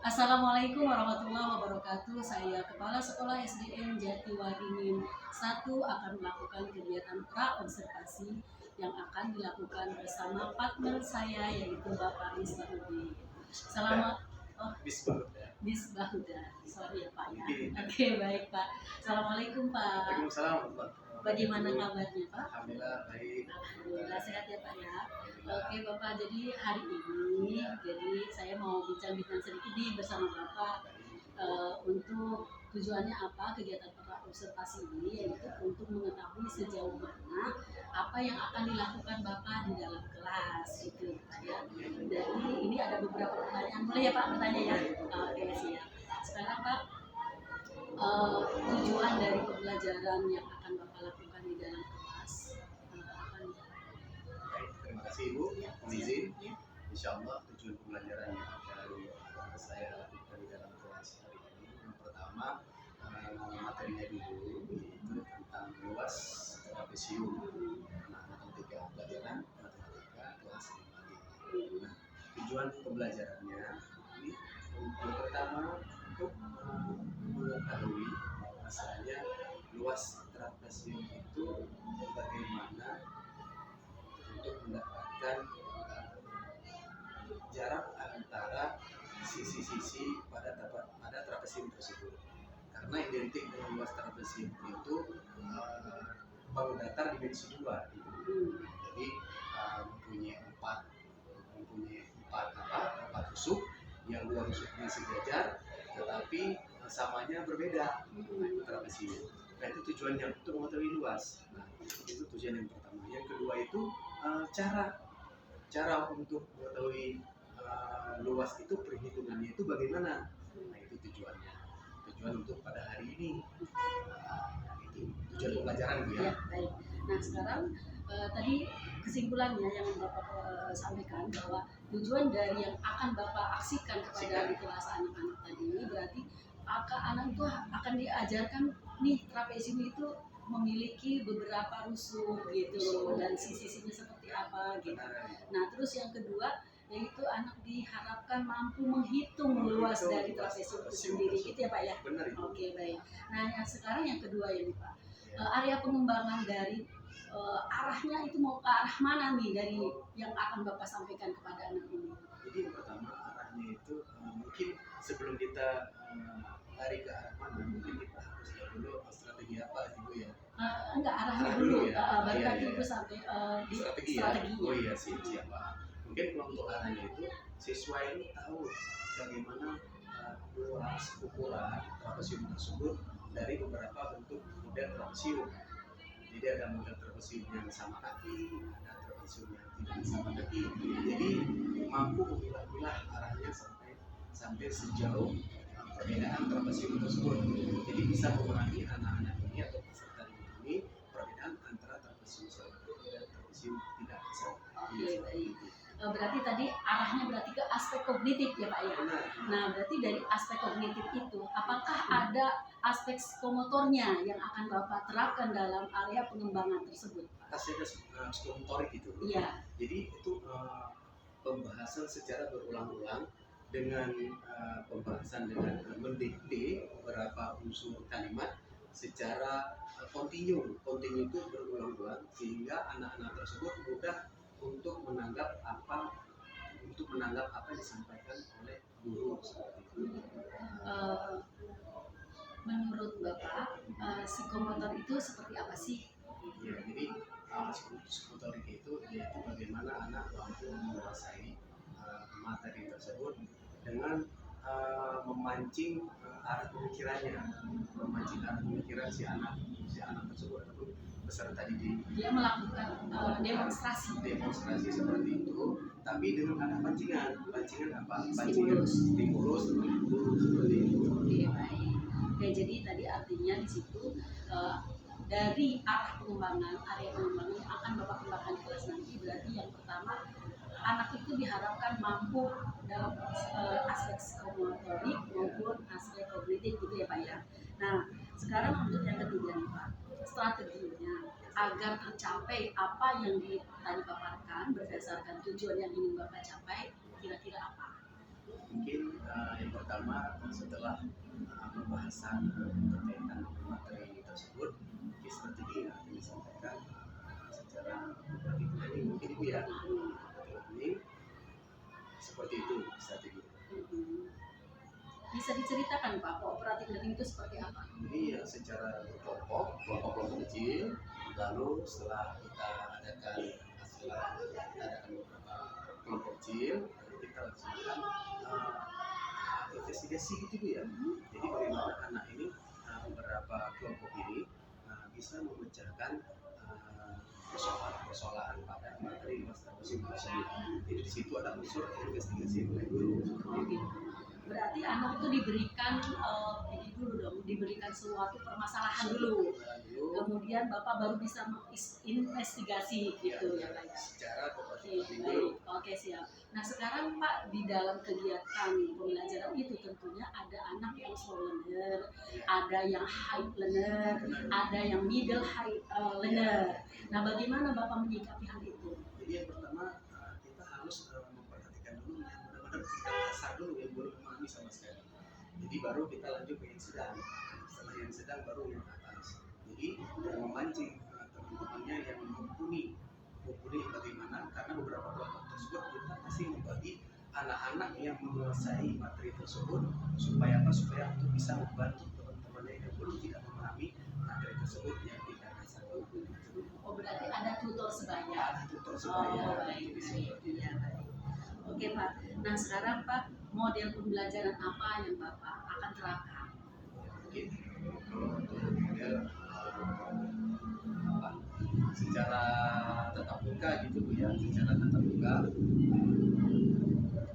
Assalamualaikum warahmatullahi wabarakatuh. Saya Kepala Sekolah SDN Jatiwaringin 1 akan melakukan kegiatan pra-observasi yang akan dilakukan bersama partner saya yaitu Bapak Misbahudin. Selamat Misbahuda. Sorry ya Pak ya. Oke, baik Pak. Assalamualaikum Pak. Waalaikumsalam. Bagaimana kabarnya Pak? Alhamdulillah baik. Alhamdulillah sehat ya Pak ya. Oke Bapak, jadi hari ini saya mau bincang-bincang sedikit nih bersama Bapak untuk tujuannya apa kegiatan observasi ini, yaitu untuk mengetahui sejauh mana apa yang akan dilakukan Bapak di dalam kelas gitu ya. Jadi ini ada beberapa pertanyaan, boleh ya Pak bertanya ya? Oke siap. Sekarang Pak, tujuan dari pembelajaran yang akan Bapak lakukan di dalam kelas apa nih? Baik, terima kasih Ibu. Mohon izin. Insya Allah tujuan pembelajaran yang akan saya lakukan di dalam kelas hari ini, yang pertama materinya dulu yaitu tentang luas trapesium. Matematika pelajaran matematika kelas 5D. Nah, tujuan pembelajarannya ini yang pertama untuk mengetahui misalnya luas trapesium itu bagaimana untuk mendapatkan jarak antara sisi-sisi pada trapesium tersebut, karena identik dengan luas trapesium itu bangun datar dimensi 2 gitu. Jadi mempunyai empat tusuk, yang dua tusuknya sejajar tetapi samanya berbeda. Itu trapesium. Nah, itu tujuannya untuk mengetahui luas. Nah, itu tujuan yang pertama. Yang kedua itu cara untuk mengetahui luas itu, perhitungannya itu bagaimana. Nah, itu tujuannya. Tujuan untuk pada hari ini. Itu tujuan pembelajaran Bu ya. Baik. Nah, sekarang tadi kesimpulannya yang Bapak sampaikan bahwa tujuan dari yang akan Bapak aksikan kepada di kelas anak-anak tadi ini berarti anak itu akan diajarkan nih trapesium itu memiliki beberapa rusuk gitu dan sisi-sisinya seperti apa gitu. Nah, terus yang kedua yaitu anak diharapkan mampu menghitung luas dari trapesium itu sendiri gitu ya Pak ya. Benar itu. Oke, baik. Nah, yang sekarang yang kedua ini Pak, area pengembangan dari arahnya itu mau ke arah mana nih dari yang akan Bapak sampaikan kepada anak ini? Jadi yang pertama arahnya itu mungkin sebelum kita lari ke arah mana, mungkin kita harus lihat dulu strategi apa Ibu ya. Enggak, arahnya dulu ya. Baru nanti Ibu sampai di strateginya. Oh iya, siap Pak. Mungkin kalau untuk arahnya itu siswa ini tahu bagaimana luas ukuran trapesium tersebut dari beberapa bentuk model trapesium. Jadi ada model trapesium yang sama kaki, ada trapesium yang tidak sama kaki. Jadi mampu memilah-milah arahnya sampai sejauh perbedaan trapesium tersebut. Jadi bisa memahami anak-anak ini atau peserta ini perbedaan antara trapesium sama dan trapesium tidak sama. Oke, baik. Berarti tadi arahnya berarti ke aspek kognitif ya Pak ya. Nah, berarti dari aspek kognitif itu apakah ada aspek psikomotornya yang akan Bapak terapkan dalam area pengembangan tersebut? Ada psikomotorik itu. Iya. Jadi itu pembahasan secara berulang-ulang dengan pembahasan dengan mendikte beberapa unsur kalimat secara kontinu itu berulang-ulang sehingga anak-anak tersebut mudah untuk menanggap apa yang disampaikan oleh guru seperti itu. Menurut Bapak, psikomotor itu seperti apa sih? Ya, jadi psikomotorik itu yaitu bagaimana anak mampu menguasai materi tersebut dengan memancing arah pemikiran si anak tersebut ataupun peserta didik. Dia melakukan demonstrasi seperti itu, tapi dengan ada pancingan apa? Stimulus seperti itu. Oke, baik. Oke, jadi tadi artinya di situ dari area pengembangan yang akan Bapak kembangkan di kelas nanti, berarti yang pertama anak itu diharapkan mampu dalam aspek psikomotorik maupun aspek kognitif gitu ya Pak ya. Nah, sekarang untuk yang ketiga nih Pak, strateginya agar tercapai apa yang tadi paparkan berdasarkan tujuan yang ingin Bapak capai, kira-kira apa? Mungkin yang pertama setelah pembahasan berkaitan materi tersebut, strategi yang akan disampaikan secara berarti mungkin itu ya ini seperti itu strategi. Bisa diceritakan Pak, cooperative learning itu seperti apa? Ini ya secara kelompok kecil, lalu setelah kita adakan beberapa kelompok kecil, lalu kita laksanakan investigasi gitu ya. Jadi bagaimana anak ini beberapa kelompok ini bisa memecahkan persoalan pada materi masing-masing. Jadi di situ ada unsur investigasi mulai dulu. Berarti anak itu diberikan diberikan suatu permasalahan dulu, kemudian Bapak baru bisa menginvestigasi gitu ya Pak. Secara baik, oke siap. Nah sekarang Pak, di dalam kegiatan pembelajaran itu tentunya ada anak yang slow learner, ada yang high learner, ada yang middle high learner. Nah bagaimana Bapak menyikapi hal itu? Jadi yang pertama kita harus memperhatikan dulu yang benar-benar tingkat dasar dulu yang belum memahami sama sekali. Jadi baru kita lanjut ke yang sedang. Setelah yang sedang baru yang atas. Jadi memancing teman-temannya yang mumpuni bagaimana, karena beberapa kelompok tersebut kita masih membagi anak-anak yang menguasai materi tersebut supaya untuk bisa membantu teman-temannya yang belum tidak memahami materi tersebut yang tidak dasar. Oh berarti ada tutor sebaya. Ada tutor sebaya. Oh baik. Ya, baik. Oke Pak. Nah sekarang Pak, model pembelajaran apa yang Bapak akan terapkan? Mungkin kalau untuk model secara tatap muka gitu Bu ya, secara tatap muka.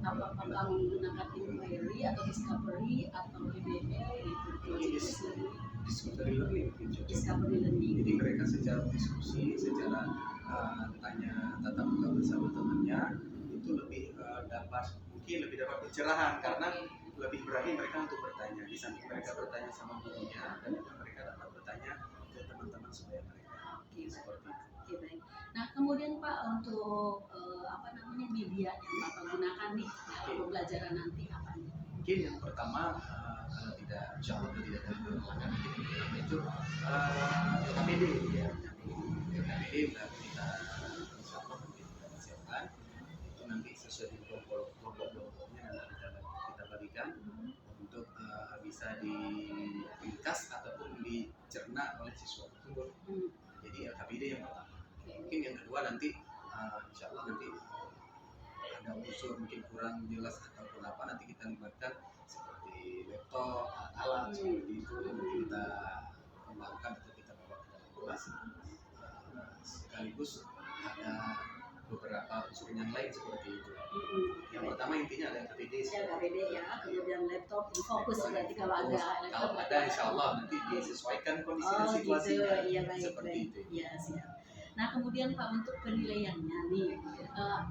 Apakah menggunakan inquiry atau discovery atau PBL itu? Discovery learning. Discovery learning. Jadi mereka secara diskusi, secara tanya tatap muka bersama temannya itu lebih mungkin lebih dapat pencerahan karena lebih berani mereka untuk bertanya. Di samping mereka bertanya sama gurunya dan juga mereka dapat bertanya ke teman-teman sebaya mereka. Seperti itu. Oke, baik. Nah kemudian Pak, untuk media yang Bapak gunakan nih dalam pembelajaran nanti apa nih? Mungkin yang pertama kalau tidak, insya Allah tidak ada keluarga itu KPD ya. KPD sudah kita insya Allah kita siapkan. Itu nanti sesuai dengan kelompok-kelompoknya kita bagikan untuk bisa diringkas ataupun dicerna oleh siswa tersebut. Jadi KPD yang pertama. Mungkin yang kedua nanti insya Allah nanti ada unsur mungkin kurang jelas ataupun apa, nanti kita libatkan seperti laptop, alat seperti itu nanti kita kembangkan atau kita bawa ke dalam kelas. Sekaligus ada beberapa unsur yang lain seperti itu. Yang pertama intinya ada KPD. KPD ya, kemudian laptop fokus berarti kalau ada insya Allah nanti disesuaikan kondisi dan situasinya. Gitu. Iya, baik, seperti itu. Iya siap. Nah kemudian Pak, untuk penilaiannya nih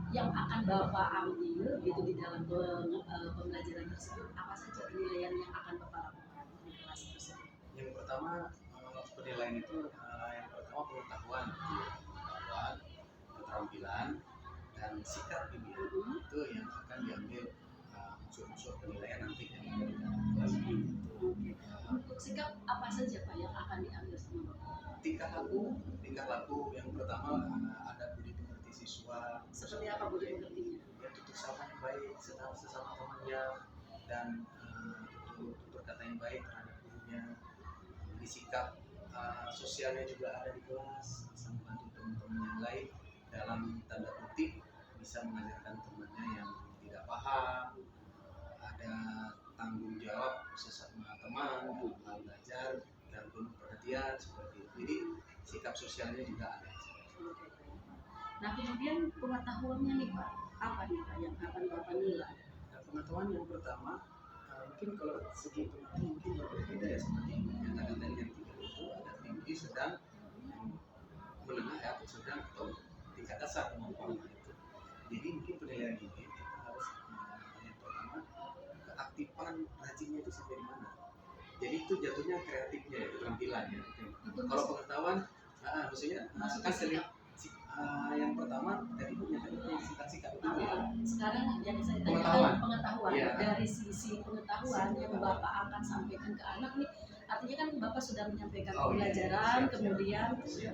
yang akan Bapak ambil gitu di dalam pembelajaran tersebut, apa saja penilaian yang akan Bapak lakukan di kelas tersebut? Yang pertama penilaian itu yang pertama pengetahuan, keterampilan dan sikap ini itu yang akan diambil unsur-unsur penilaian nanti yang dari kelas itu. Untuk sikap apa saja Pak yang akan diambil sama Bapak? Tingkah laku yang pertama ada budi pekerti siswa. Seperti apa budi pekertinya? Ya, tutur sapa yang baik sesama temannya dan tutur kata yang baik terhadap gurunya. Jadi sikap sosialnya juga ada di kelas, bisa membantu teman-teman yang lain dalam tanda kutip bisa mengajarkan temannya yang tidak paham, ada tanggung jawab sesama teman, belajar dan penuh perhatian seperti itu. Jadi sikap sosialnya juga ada. Nah kemudian pengetahuannya nih Pak, apa nih Pak yang akan Bapak nilai? Nah, pengetahuan yang pertama mungkin kalau segi pengetahuan mungkin berbeda ya, seperti yang ada dari yang tiga itu ada tinggi, sedang, menengah ya, atau sedang atau tingkat dasar kemampuan itu. Jadi mungkin penilaian ini kita harus yang pertama keaktifan rajinnya itu sampai di mana. Jadi itu jatuhnya kreatifnya ya, keterampilannya. Kalau pengetahuan maksudnya kan sering Yang pertama tadi menyatakan sikap dulu ya. Sekarang yang saya Pengetahuan. tanyakan pengetahuan. Iya. Dari sisi pengetahuan yang Bapak akan sampaikan ke anak nih, artinya kan Bapak sudah menyampaikan Oh, iya. pembelajaran, Siap. kemudian Siap.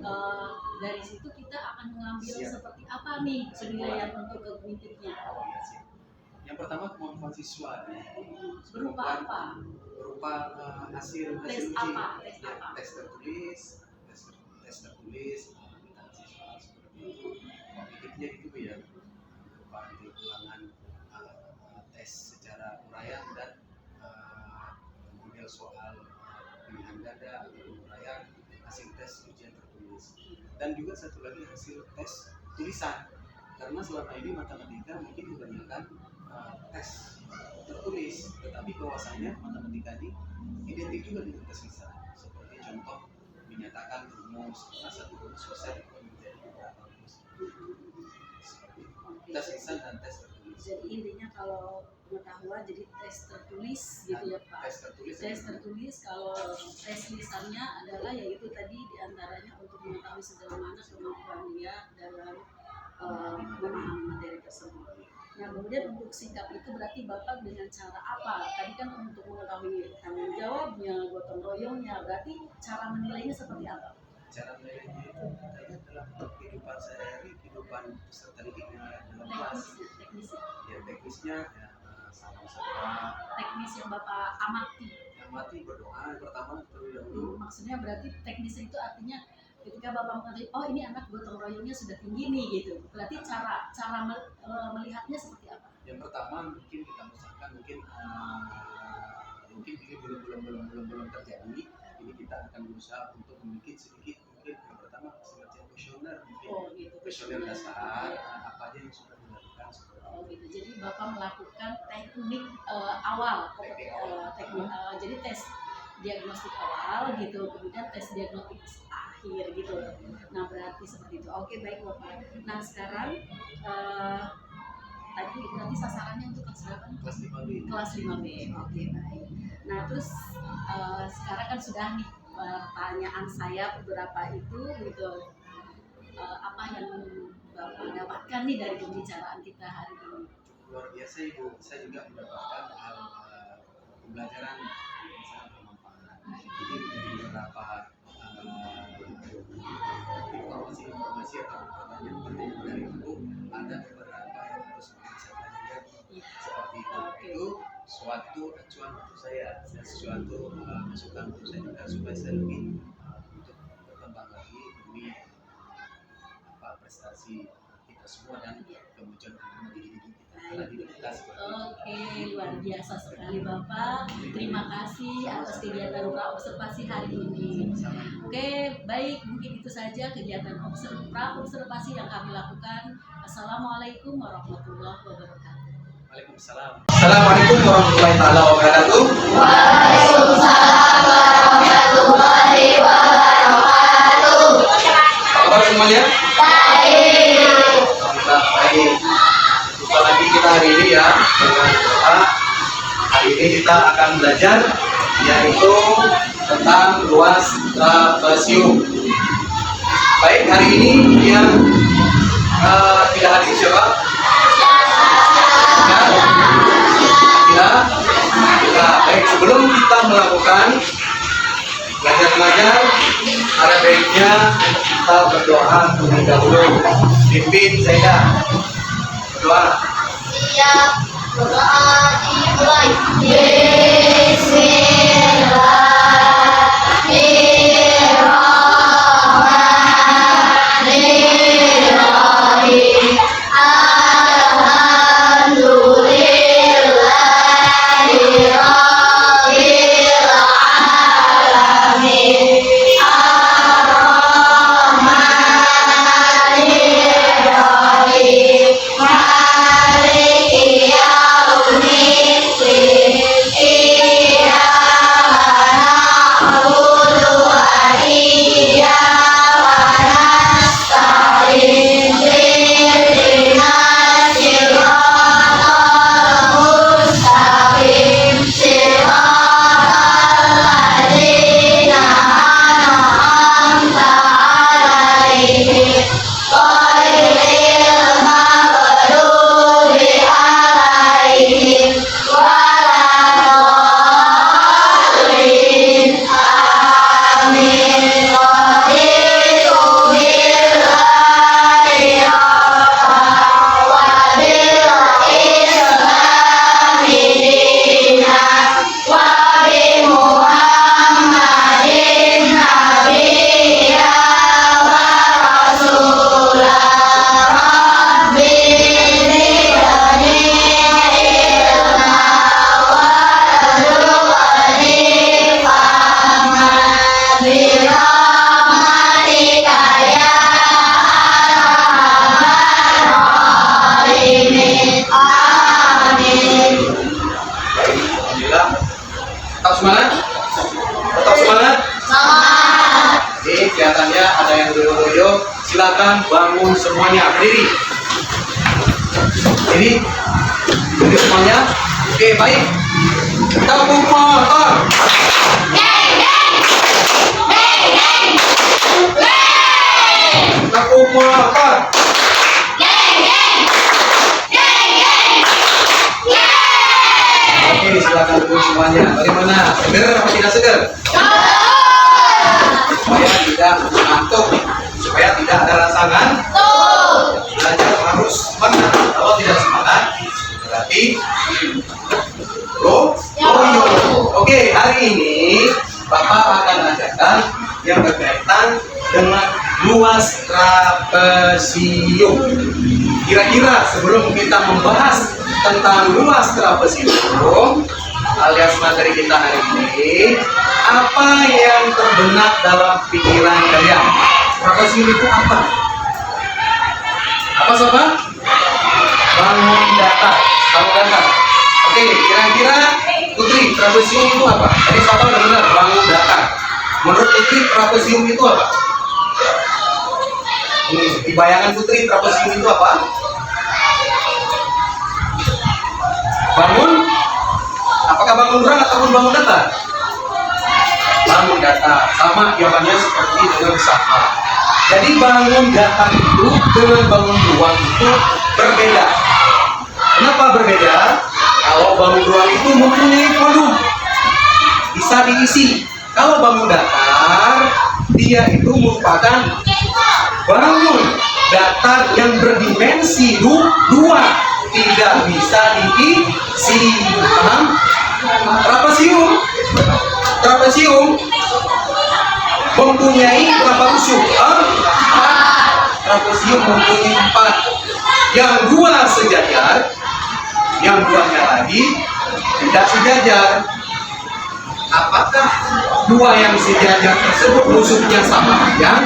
dari situ kita akan mengambil Siap. seperti apa nih penilaian untuk kognitifnya. Oh iya sih. Yang pertama kemampuan siswa Berupa apa? berupa hasil Tes uji. apa? Tes Ya, apa? tes tertulis, tes tertulis, minta siswa seperti itu. Kognitifnya itu ya berupa ulangan tes secara uraian dan model soal pilihan ganda atau uraian, hasil tes ujian tertulis, dan juga satu lagi hasil tes tulisan, karena selama ini matematika mungkin kebanyakan tes tertulis, tetapi bahwasanya matematika ini identik juga dengan tes lisan, seperti contoh menyatakan rumus, satu rumus selesai menjadi beberapa rumus, seperti itu. Tes lisan dan tes tertulis. Jadi intinya kalau pengetahuan jadi tes tertulis gitu ya Pak. Tes tertulis. Tes tertulis, kalau tes lisannya adalah yaitu tadi diantaranya untuk mengetahui sejauh mana kemampuan dia dalam memahami materi tersebut. Nah kemudian untuk sikap itu berarti Bapak dengan cara apa? Tadi kan untuk mengetahui tanggung jawabnya, gotong royongnya, berarti cara menilainya seperti apa? Cara menilainya itu katanya dalam kehidupan sehari-hari, kehidupan peserta didik dalam kelas. Teknisnya ya, sama-sama. Teknis yang Bapak amati Berdoa pertama terlebih dahulu. Maksudnya berarti teknis itu artinya ketika Bapak mengatakan, oh ini anak gotong royongnya sudah tinggi nih gitu. Berarti cara melihatnya seperti apa? Yang pertama mungkin kita misalkan mungkin ini belum terjadi. Ini kita akan berusaha untuk sedikit mungkin yang pertama semacam kuesioner mungkin. Oh gitu. Kuesioner dasar apa aja yang sudah dilakukan. Oh gitu. Jadi Bapak melakukan teknik awal, jadi tes diagnostik awal gitu, kemudian tes diagnostik akhir gitu. Nah berarti seperti itu. Oke baik Bapak. Nah sekarang tadi berarti sasarannya untuk kelas berapa? Kelas 5B. Kelas 5B. Oke baik. Nah terus sekarang kan sudah nih pertanyaan saya beberapa itu gitu. Apa yang Bapak dapatkan nih dari pembicaraan kita hari ini? Luar biasa Ibu, saya juga mendapatkan hal pembelajaran yang sangat bermanfaat. Jadi beberapa informasi atau pertanyaan dari Ibu, ada beberapa yang harus saya pelajari seperti itu. Itu suatu acuan untuk saya dan suatu masukan untuk saya juga supaya saya lebih untuk berkembang lagi demi prestasi kita semua dan kemajuan diri kita. Oke, luar biasa sekali Bapak. Terima kasih atas kegiatan pra-observasi hari ini. Oke, baik, mungkin itu saja kegiatan pra-observasi yang kami lakukan. Assalamualaikum warahmatullahi wabarakatuh. Waalaikumsalam. Assalamualaikum warahmatullahi wabarakatuh. Waalaikumsalam warahmatullahi wabarakatuh. Apa semuanya? Baik. Jumpa lagi kita hari ini ya dengan doa. Hari ini kita akan belajar yaitu tentang ruas trapesium. Baik, hari ini yang tidak hadir siapa? Ya, baik, sebelum kita melakukan belajar ada baiknya kita berdoa terlebih dahulu. Pimpin saya berdoa. Siap, berdoa dimulai. Bismillahirrahmanirrahim. Alhamdulillahirrahmanirrahim. Tetap semangat? Tetap semangat? Semangat. Ini kelihatannya ada yang loyo-loyo. Silakan bangun semuanya, berdiri. Berdiri semuanya. Oke, baik. Tepuk motor. Tepuk motor. Oke, silakan duduk semuanya. Bagaimana? Seger atau tidak seger? Supaya tidak mengantuk, supaya tidak ada rasa ngantuk. Belajar harus semangat. Kalau tidak semangat, berarti loyo. Oke, hari ini Bapak akan ajarkan yang berkaitan dengan luas trapesium. Kira-kira sebelum kita membahas tentang luas trapesium alias materi kita hari ini, apa yang terbenak dalam pikiran kalian? Trapesium itu apa? Apa sobat? Bangun datar. Bangun datar. Oke, kira-kira Putri, trapesium itu apa? Tadi sobat udah benar, bangun datar. Menurut Putri, trapesium itu apa? Di bayangan Putri, trapesium itu apa? Bangun? Apakah bangun orang ataupun bangun datar? Bangun datar. Sama jawabannya seperti dengan sama. Jadi bangun datar itu dengan bangun ruang itu berbeda. Kenapa berbeda? Kalau bangun ruang itu mempunyai volume, bisa diisi. Kalau bangun datar, dia itu merupakan bangun datar yang berdimensi dua, tidak bisa diisi. Paham? Trapesium mempunyai berapa usus? Trapesium mempunyai 4. Yang 2 sejajar, yang 2-nya lagi tidak sejajar. Apakah 2 yang sejajar tersebut musuhnya sama panjang?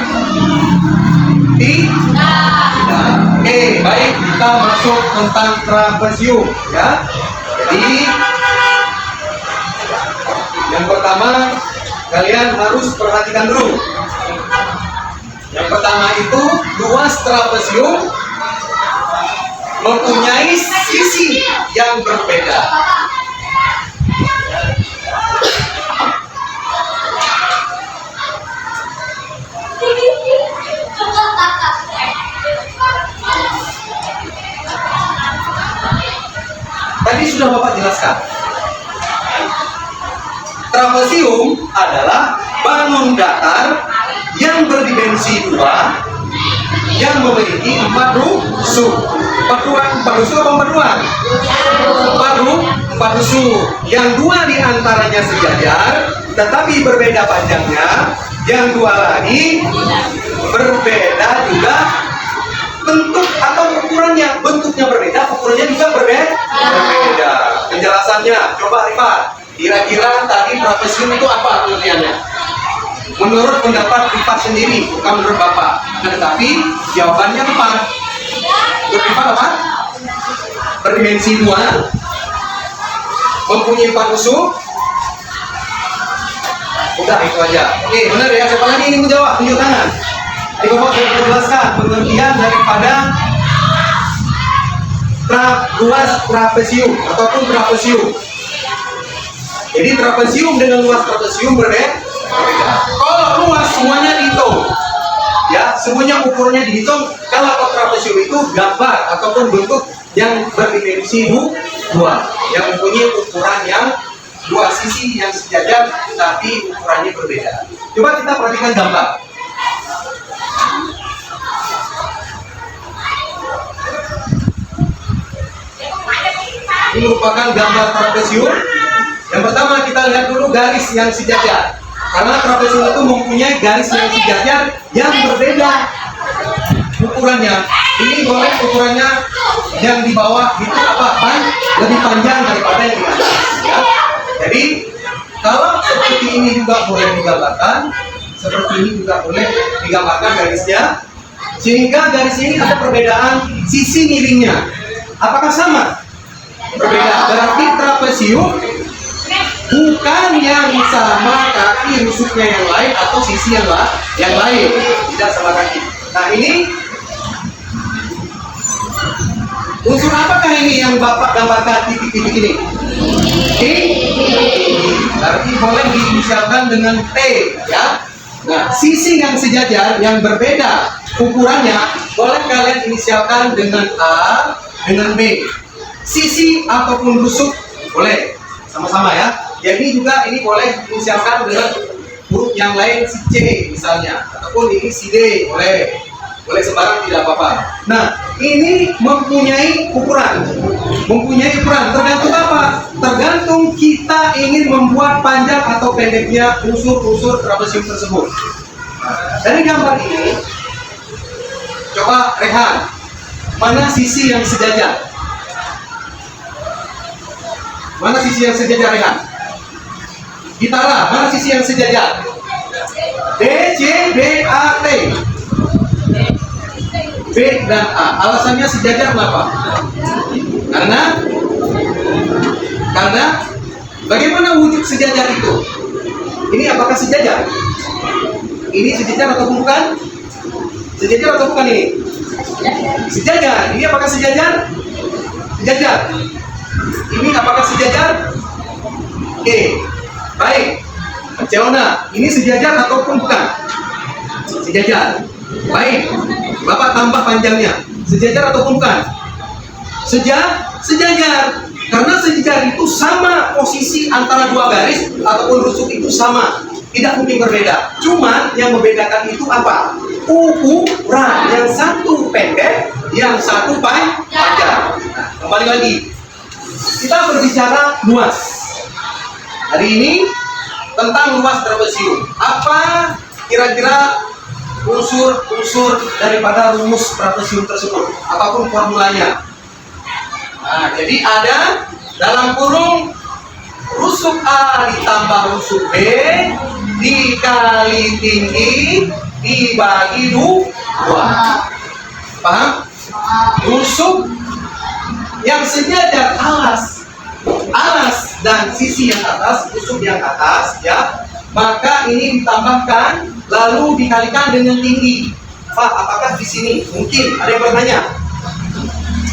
Tidak. Oke, baik, kita masuk tentang trapesium ya. Jadi yang pertama kalian harus perhatikan dulu. Yang pertama itu luas trapesium mempunyai sisi yang berbeda. Tadi sudah Bapak jelaskan. Trapesium adalah bangun datar yang berdimensi 2 yang memiliki 4 rusuk. 4 rusuk apa 4 rusuk. Yang 2 diantaranya sejajar tetapi berbeda panjangnya. Yang 2 lagi berbeda juga bentuk atau ukurannya. Bentuknya berbeda, ukurannya juga berbeda. Penjelasannya, coba Rifat. Kira-kira tadi trapesium itu apa pengertiannya? Menurut pendapat Rifat sendiri, bukan menurut Bapak. Tetapi jawabannya tepat. Menurut Rifat apa? Berdimensi 2, mempunyai 4 rusuk. Udah itu aja. Oke, benar ya. Siapa lagi ingin menjawab? Tunjuk tangan. Jadi Bapak sudah menjelaskan pengertian daripada luas trapesium ataupun trapesium. Jadi trapesium dengan luas trapesium berbeda. Kalau luas semuanya dihitung, ya semuanya ukurannya dihitung. Kalau trapesium itu gambar ataupun bentuk yang berdimensi 2, yang mempunyai ukuran yang 2 sisi yang sejajar, tapi ukurannya berbeda. Coba kita perhatikan gambar. Ini merupakan gambar trapesium. Yang pertama kita lihat dulu garis yang sejajar. Karena trapesium itu mempunyai garis yang sejajar yang berbeda ukurannya. Ini boleh ukurannya yang di bawah itu apa? Lebih panjang daripada yang di atas. Ya. Jadi kalau seperti ini juga boleh digambarkan, seperti ini juga boleh digambarkan garisnya. Sehingga garis ini ada perbedaan sisi miringnya. Apakah sama? Berbeda. Berarti trapesium bukan yang sama kaki rusuknya yang lain atau sisi yang lain, tidak sama kaki. Nah ini unsur apakah ini yang Bapak gambarkan titik-titik ini? T. Berarti boleh diinisialkan dengan T, ya. Nah, sisi yang sejajar yang berbeda ukurannya boleh kalian inisialkan dengan A, dengan B. Sisi ataupun rusuk boleh sama-sama ya. Jadi juga ini boleh diinisialkan dengan huruf yang lain, si C misalnya, ataupun ini si D, boleh sembarang, tidak apa-apa. Nah, ini mempunyai ukuran. Tergantung apa? Tergantung kita ingin membuat panjang atau pendeknya unsur-unsur trapesium tersebut. Nah, dari gambar ini, coba Rehan, mana sisi yang sejajar? Mana sisi yang sejajar, Rehan? Gitara, mana sisi yang sejajar? D, C, B, A, T. B dan A. Alasannya sejajar kenapa? Karena bagaimana wujud sejajar itu? Ini apakah sejajar? Ini sejajar atau bukan? Sejajar atau bukan ini? Sejajar. Ini apakah sejajar? Sejajar. Ini apakah sejajar? Oke. Baik. Celona, ini sejajar ataupun bukan? Sejajar. Baik. Bapak tambah panjangnya. Sejajar ataupun bukan? Sejajar. Karena sejajar itu sama posisi antara dua garis ataupun rusuk itu sama. Tidak mungkin berbeda. Cuman yang membedakan itu apa? Ukuran. Yang satu pendek, yang satu panjang. Nah, kembali lagi. Kita berbicara luas. Hari ini tentang luas trapesium. Apa kira-kira unsur-unsur daripada rumus trapesium tersebut, apapun formulanya? Nah, jadi ada dalam kurung rusuk A ditambah rusuk B dikali tinggi dibagi 2. Paham? Rusuk yang sejajar alas dan sisi yang atas, rusuk yang atas, ya. Maka ini ditambahkan lalu dikalikan dengan tinggi. Pak, apakah di sini? Mungkin ada yang bertanya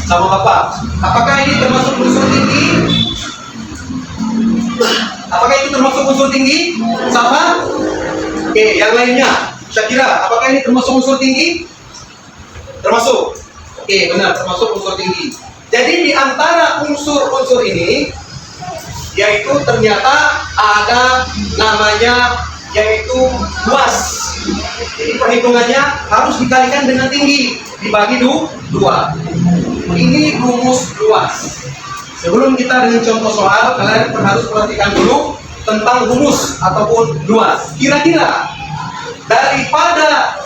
sama Bapak, apakah ini termasuk unsur tinggi? Apakah itu termasuk unsur tinggi? Sama? Oke, yang lainnya, saya kira, apakah ini termasuk unsur tinggi? Termasuk. Oke, benar, termasuk unsur tinggi. Jadi di antara unsur-unsur ini, yaitu ternyata ada namanya yaitu luas. Jadi perhitungannya harus dikalikan dengan tinggi dibagi 2. Ini rumus luas. Sebelum kita dengan contoh soal, kalian harus perhatikan dulu tentang rumus ataupun luas. Kira-kira daripada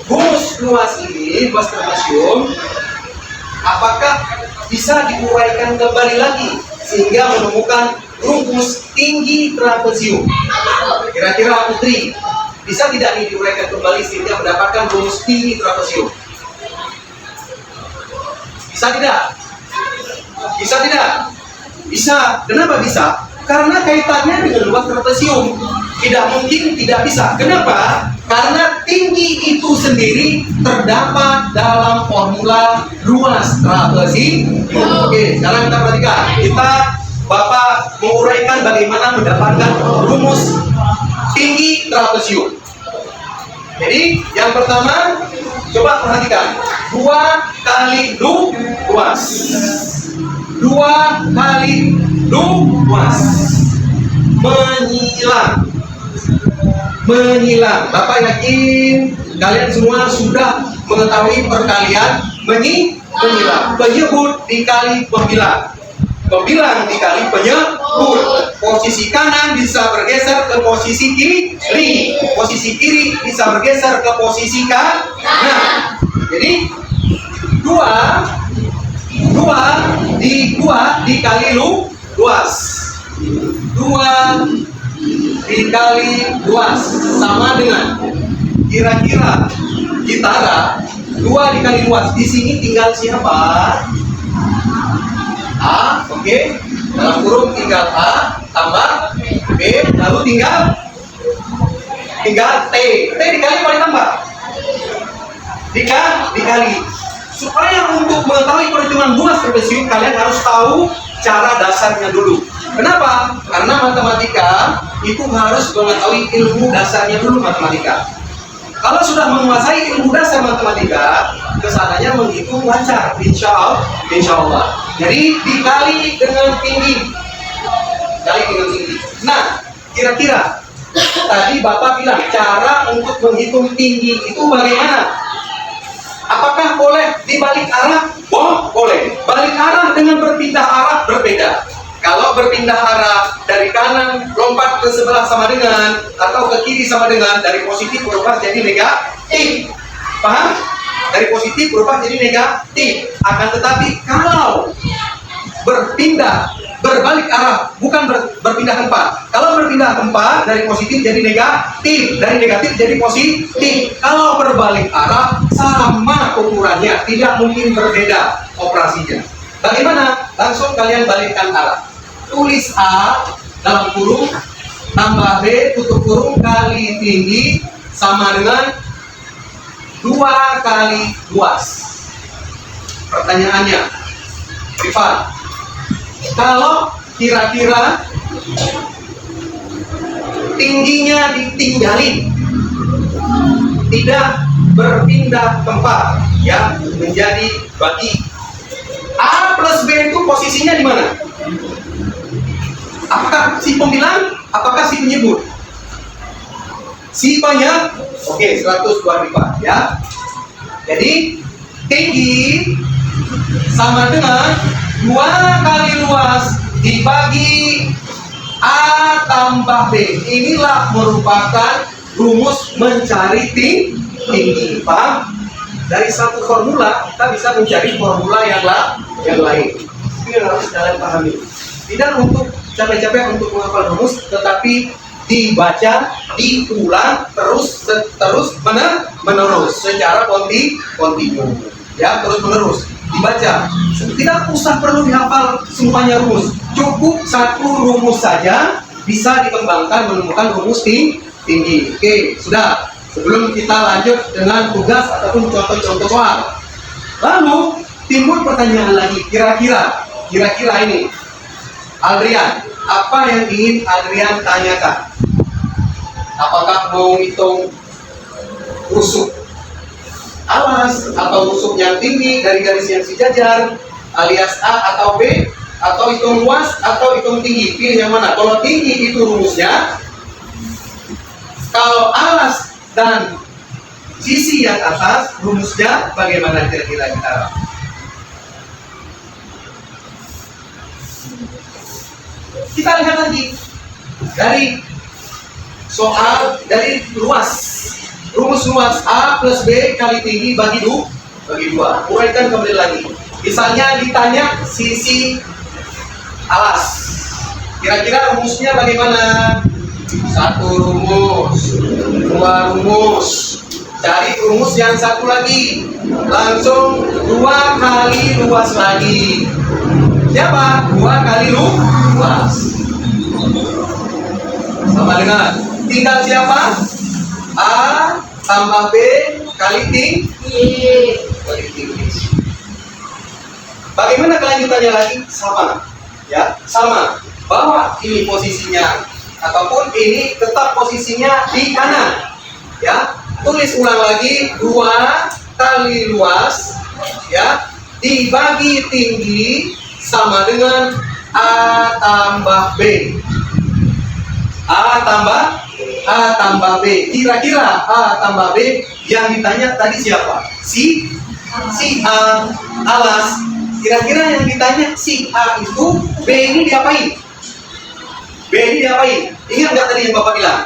rumus luas ini, luas trapesium, apakah bisa diuraikan kembali lagi sehingga menemukan rumus tinggi trapesium? Kira-kira Putri, bisa tidak nih diuraikan kembali sehingga mendapatkan rumus tinggi trapesium? Bisa tidak? Bisa tidak? Bisa. Kenapa bisa? Karena kaitannya dengan luas trapesium. Tidak mungkin tidak bisa. Kenapa? Karena tinggi itu sendiri terdapat dalam formula luas trapesium. Oke, sekarang kita perhatikan. Bapak menguraikan bagaimana mendapatkan rumus tinggi trapesium. Jadi yang pertama, coba perhatikan 2 kali luas. 2 kali luas menyilang. Bapak yakin kalian semua sudah mengetahui perkalian menyilang. Penyebut dikali pembilang. Pembilang dikali penyebut. Posisi kanan bisa bergeser ke posisi kiri. Posisi kiri bisa bergeser ke posisi kanan. Jadi 2 dikali luas. 2 dikali luas sama dengan kira-kira gitara. 2 dikali luas. Di sini tinggal siapa? A, oke. Dalam kurung tinggal A tambah B, lalu tinggal T dikali apa ditambah? Dikali. Supaya untuk mengetahui perhitungan luas trapesium, kalian harus tahu cara dasarnya dulu. Kenapa? Karena matematika itu harus mengetahui ilmu dasarnya dulu matematika. Kalau sudah menguasai ilmu dasar matematika, kesananya menghitung lancar, insya Allah. Jadi dikali dengan tinggi. Nah, kira-kira tadi Bapak bilang cara untuk menghitung tinggi itu bagaimana? Apakah boleh dibalik arah? Boleh. Balik arah dengan berpindah arah berbeda. Kalau berpindah arah dari kanan lompat ke sebelah sama dengan, atau ke kiri sama dengan, dari positif berubah jadi negatif. Paham? Dari positif berubah jadi negatif. Akan tetapi kalau berbalik arah, bukan berpindah tempat. Kalau berpindah tempat dari positif jadi negatif, dari negatif jadi positif. Kalau berbalik arah sama ukurannya, tidak mungkin berbeda operasinya. Bagaimana? Langsung kalian balikkan arah. Tulis A dalam kurung tambah B tutup kurung kali tinggi sama dengan 2 kali luas. Pertanyaannya, Rifan, kalau kira-kira tingginya ditinggalin, tidak berpindah tempat, ya, menjadi bagi A plus B itu posisinya di mana? Apakah si pembilang? Apakah si penyebut? Si banyak? Oke, 100 buat Rifan, ya. Jadi tinggi sama dengan 2 kali luas dibagi A tambah B. Inilah merupakan rumus mencari tinggi. Paham? Dari satu formula kita bisa mencari formula yang lain. Ini harus kalian pahami. Tidak untuk capek-capek untuk menghafal rumus, tetapi dibaca, diulang terus menerus secara kontinu. Ya, terus menerus dibaca. Tidak usah perlu dihafal semuanya rumus. Cukup satu rumus saja bisa dikembangkan menemukan rumus tinggi. Oke, sudah. Sebelum kita lanjut dengan tugas ataupun contoh-contoh soal. Lalu timbul pertanyaan lagi, kira-kira ini, Adrian, apa yang ingin Adrian tanyakan? Apakah mau hitung rusuk alas atau rusuk yang tinggi dari garis yang sejajar alias A atau B, atau hitung luas atau hitung tinggi? Pilih yang mana? Kalau tinggi itu rumusnya, kalau alas dan sisi yang atas rumusnya bagaimana kira-kira kita? Kita lihat lagi dari soal dari luas, rumus luas A plus B kali tinggi bagi 2. Uraikan kembali lagi. Misalnya ditanya sisi alas, kira-kira rumusnya bagaimana? 1 rumus, 2 rumus, cari rumus yang satu lagi, langsung 2 kali luas lagi. Siapa? 2 kali luas sama dengan tinggal siapa? A tambah B kali tinggi. Bagaimana kelanjutannya lagi? Sama, ya, sama. Bahwa ini posisinya ataupun ini tetap posisinya di kanan, ya. Tulis ulang lagi 2 kali luas, ya, dibagi tinggi sama dengan A tambah B. A tambah B. Kira-kira A tambah B yang ditanya tadi siapa? Si A alas. Kira-kira yang ditanya si A itu B ini diapain? Ingat nggak tadi yang Bapak bilang?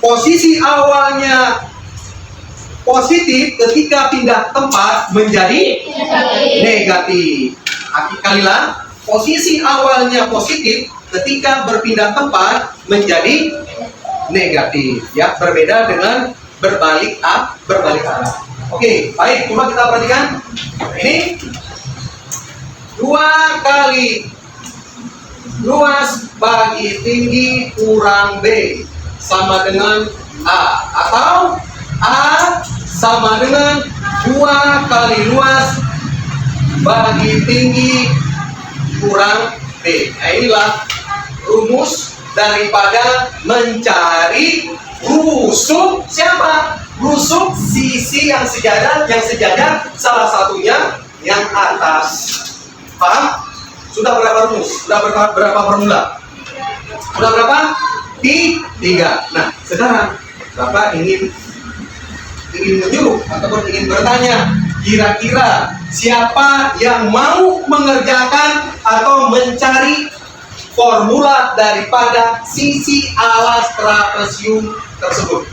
Posisi awalnya positif, ketika pindah tempat menjadi negatif. Kalilah, posisi awalnya positif, ketika berpindah tempat menjadi negatif. Ya, berbeda dengan berbalik arah. Oke, baik. Coba kita perhatikan. Ini 2 kali luas bagi tinggi kurang B sama dengan A, atau A sama dengan 2 kali luas bagi tinggi kurang B. Nah, inilah rumus daripada mencari rusuk siapa? Rusuk sisi yang sejajar salah satunya yang atas. Paham? Sudah berapa rumus? Sudah berapa formula? Sudah berapa? 3. Nah, sekarang Bapak ingin menyuruh ataupun ingin bertanya, kira-kira siapa yang mau mengerjakan atau mencari formula daripada sisi alas trapesium tersebut?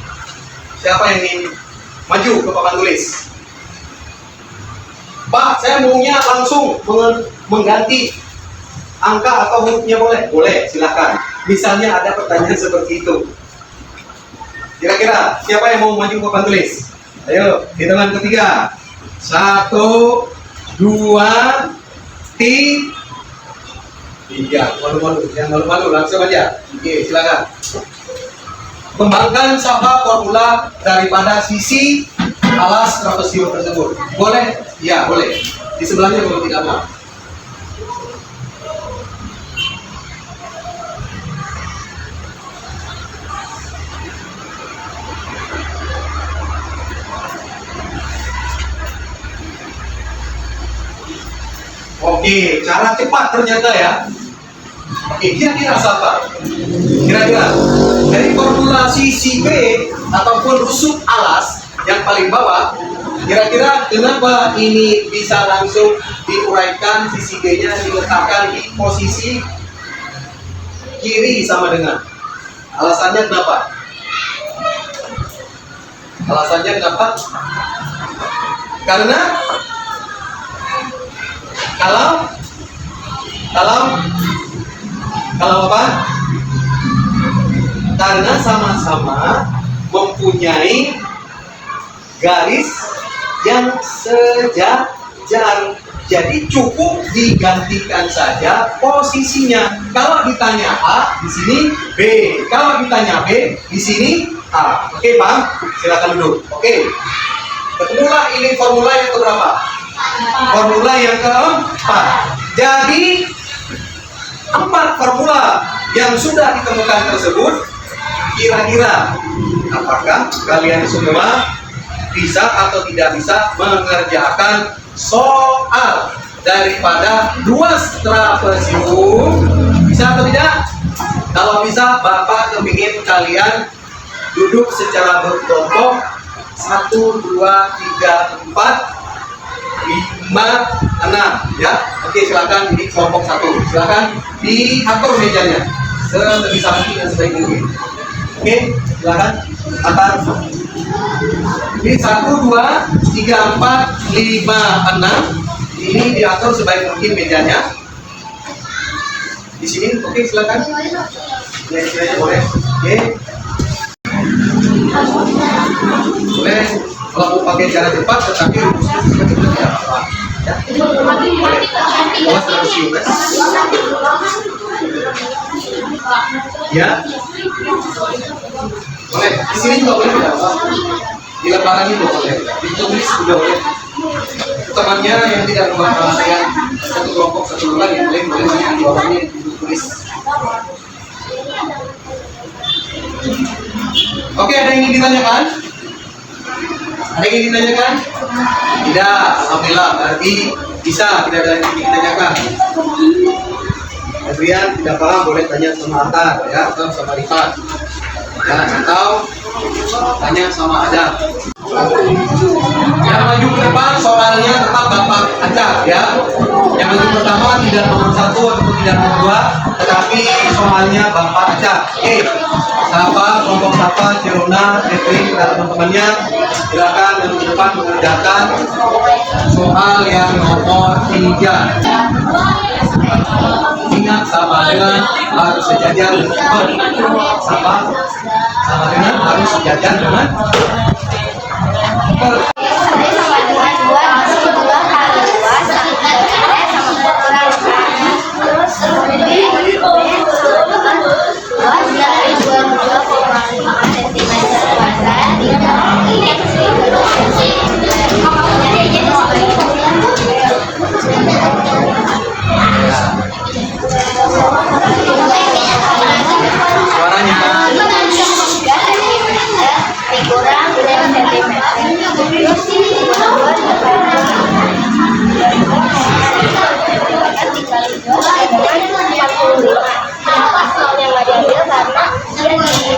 Siapa yang ingin maju ke papan tulis? Pak, saya maunya langsung mengganti angka atau hurufnya boleh? Boleh, silakan. Misalnya ada pertanyaan seperti itu. Kira-kira siapa yang mau maju ke papan tulis? Ayo, hitungan ketiga. 1, 2, 3. Malu-malu, yang malu-malu langsung aja. Oke, silakan. Kembangkan sama formula daripada sisi alas trapesium tersebut. Boleh? Ya, boleh. Di sebelahnya kalau tidak mau. Oke, cara cepat ternyata ya. Oke, kira-kira siapa? Kira-kira dari formula sisi B ataupun rusuk alas yang paling bawah, kira-kira kenapa ini bisa langsung diuraikan sisi B-nya diletakkan di posisi kiri sama dengan? Alasannya kenapa? Alasannya kenapa? Karena kalau apa? Karena sama-sama mempunyai garis yang sejajar. Jadi cukup digantikan saja posisinya. Kalau ditanya A, di sini B. Kalau ditanya B, di sini A. Oke, paham? Silakan duduk. Oke. Ketemulah ini formula yang keberapa? Formula yang keempat. Jadi 4 formula yang sudah ditemukan tersebut, kira-kira apakah kalian semua bisa atau tidak bisa mengerjakan soal daripada luas trapesium? Bisa atau tidak? Kalau bisa, Bapak kepingin kalian duduk secara berkelompok 1, 2, 3, 4, 5, 6 ya. Oke, silakan ini kelompok 1. Silakan diatur mejanya sebisa mungkin dan sebaik mungkin. Oke, silakan antar. Ini 1, 2, 3, 4, 5, 6. Ini diatur sebaik mungkin mejanya. Di sini, oke, silakan. Ya, istilahnya boleh. Oke. Boleh. Kalau mau pakai cara cepat, tetapi cepat-cepat ya apa? Ya. Ya. Boleh. Di sini juga boleh tidak apa? Di lembaran itu boleh. Ditulis juga boleh. Temannya yang tidak membawa yang satu kelompok satu bulan yang lain boleh di bawahnya ditulis. Oke, ada yang ingin ditanyakan? Ada yang ingin ditanyakan? Tidak, alhamdulillah. Berarti bisa, tidak ada yang ingin ditanyakan. Adrian tidak paham, boleh tanya sama Atar ya, atau sama Rifat ya, atau tanya sama Adam. Yang maju ke depan soalnya tetap Bapak acak ya. Yang maju pertama tidak nomor 1 atau tidak nomor 2, tetapi soalnya Bapak acak. Oke, sahabat kelompok sahabat Cirona, Catherine dan teman-temannya, silakan maju ke depan mengerjakan soal yang nomor 3. Ingat sama dengan harus sejajar dengan sama dengan harus sejajar dengan Terus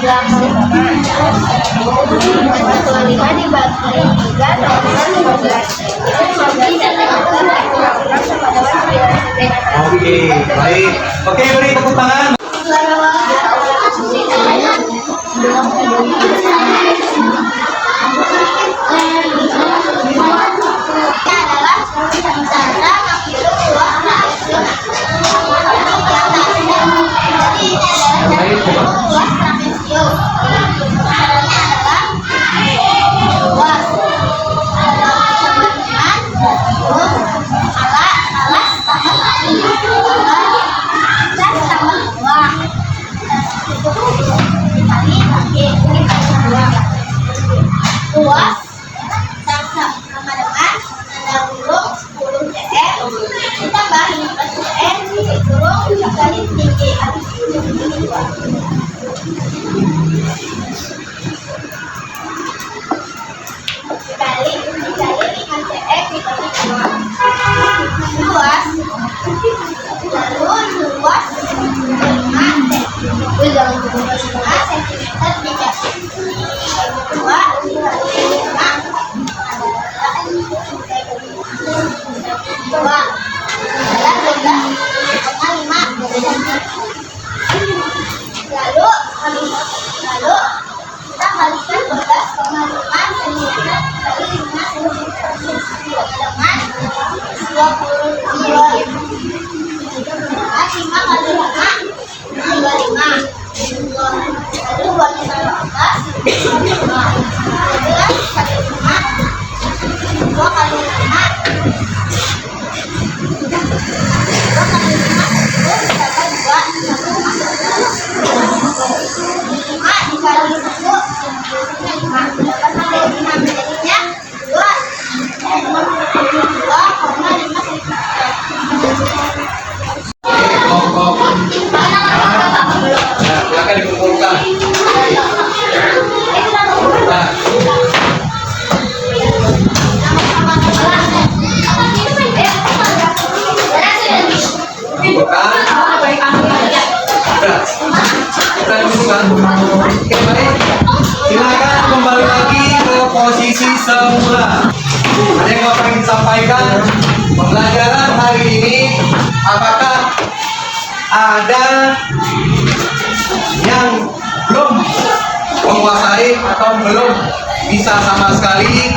45 dibagi 3 sama 15. Itu 15 cm kurang sama dengan 9 cm. Oke, baik. Oke, beri tepuk tangan. Luas sama dengan tanda kurung 10 cm ditambah 15 cm kurung dikali tinggi habis itu dikali 5 cm dikali 2 luas lalu luas 5 lalu kita kalikan 12,5 cm kali 5 cm dengan 25. 5 kali 5 25. Lalu buatnya 12 kali 5 2 kali Silakan dikumpulkan. Nah, kumpulkan. Sudah dikumpulkan. Oke, baik. Silakan kembali lagi ke posisi semula. Ada yang mau ingin sampaikan? Pembelajaran hari ini, apakah ada yang belum menguasai atau belum bisa sama sekali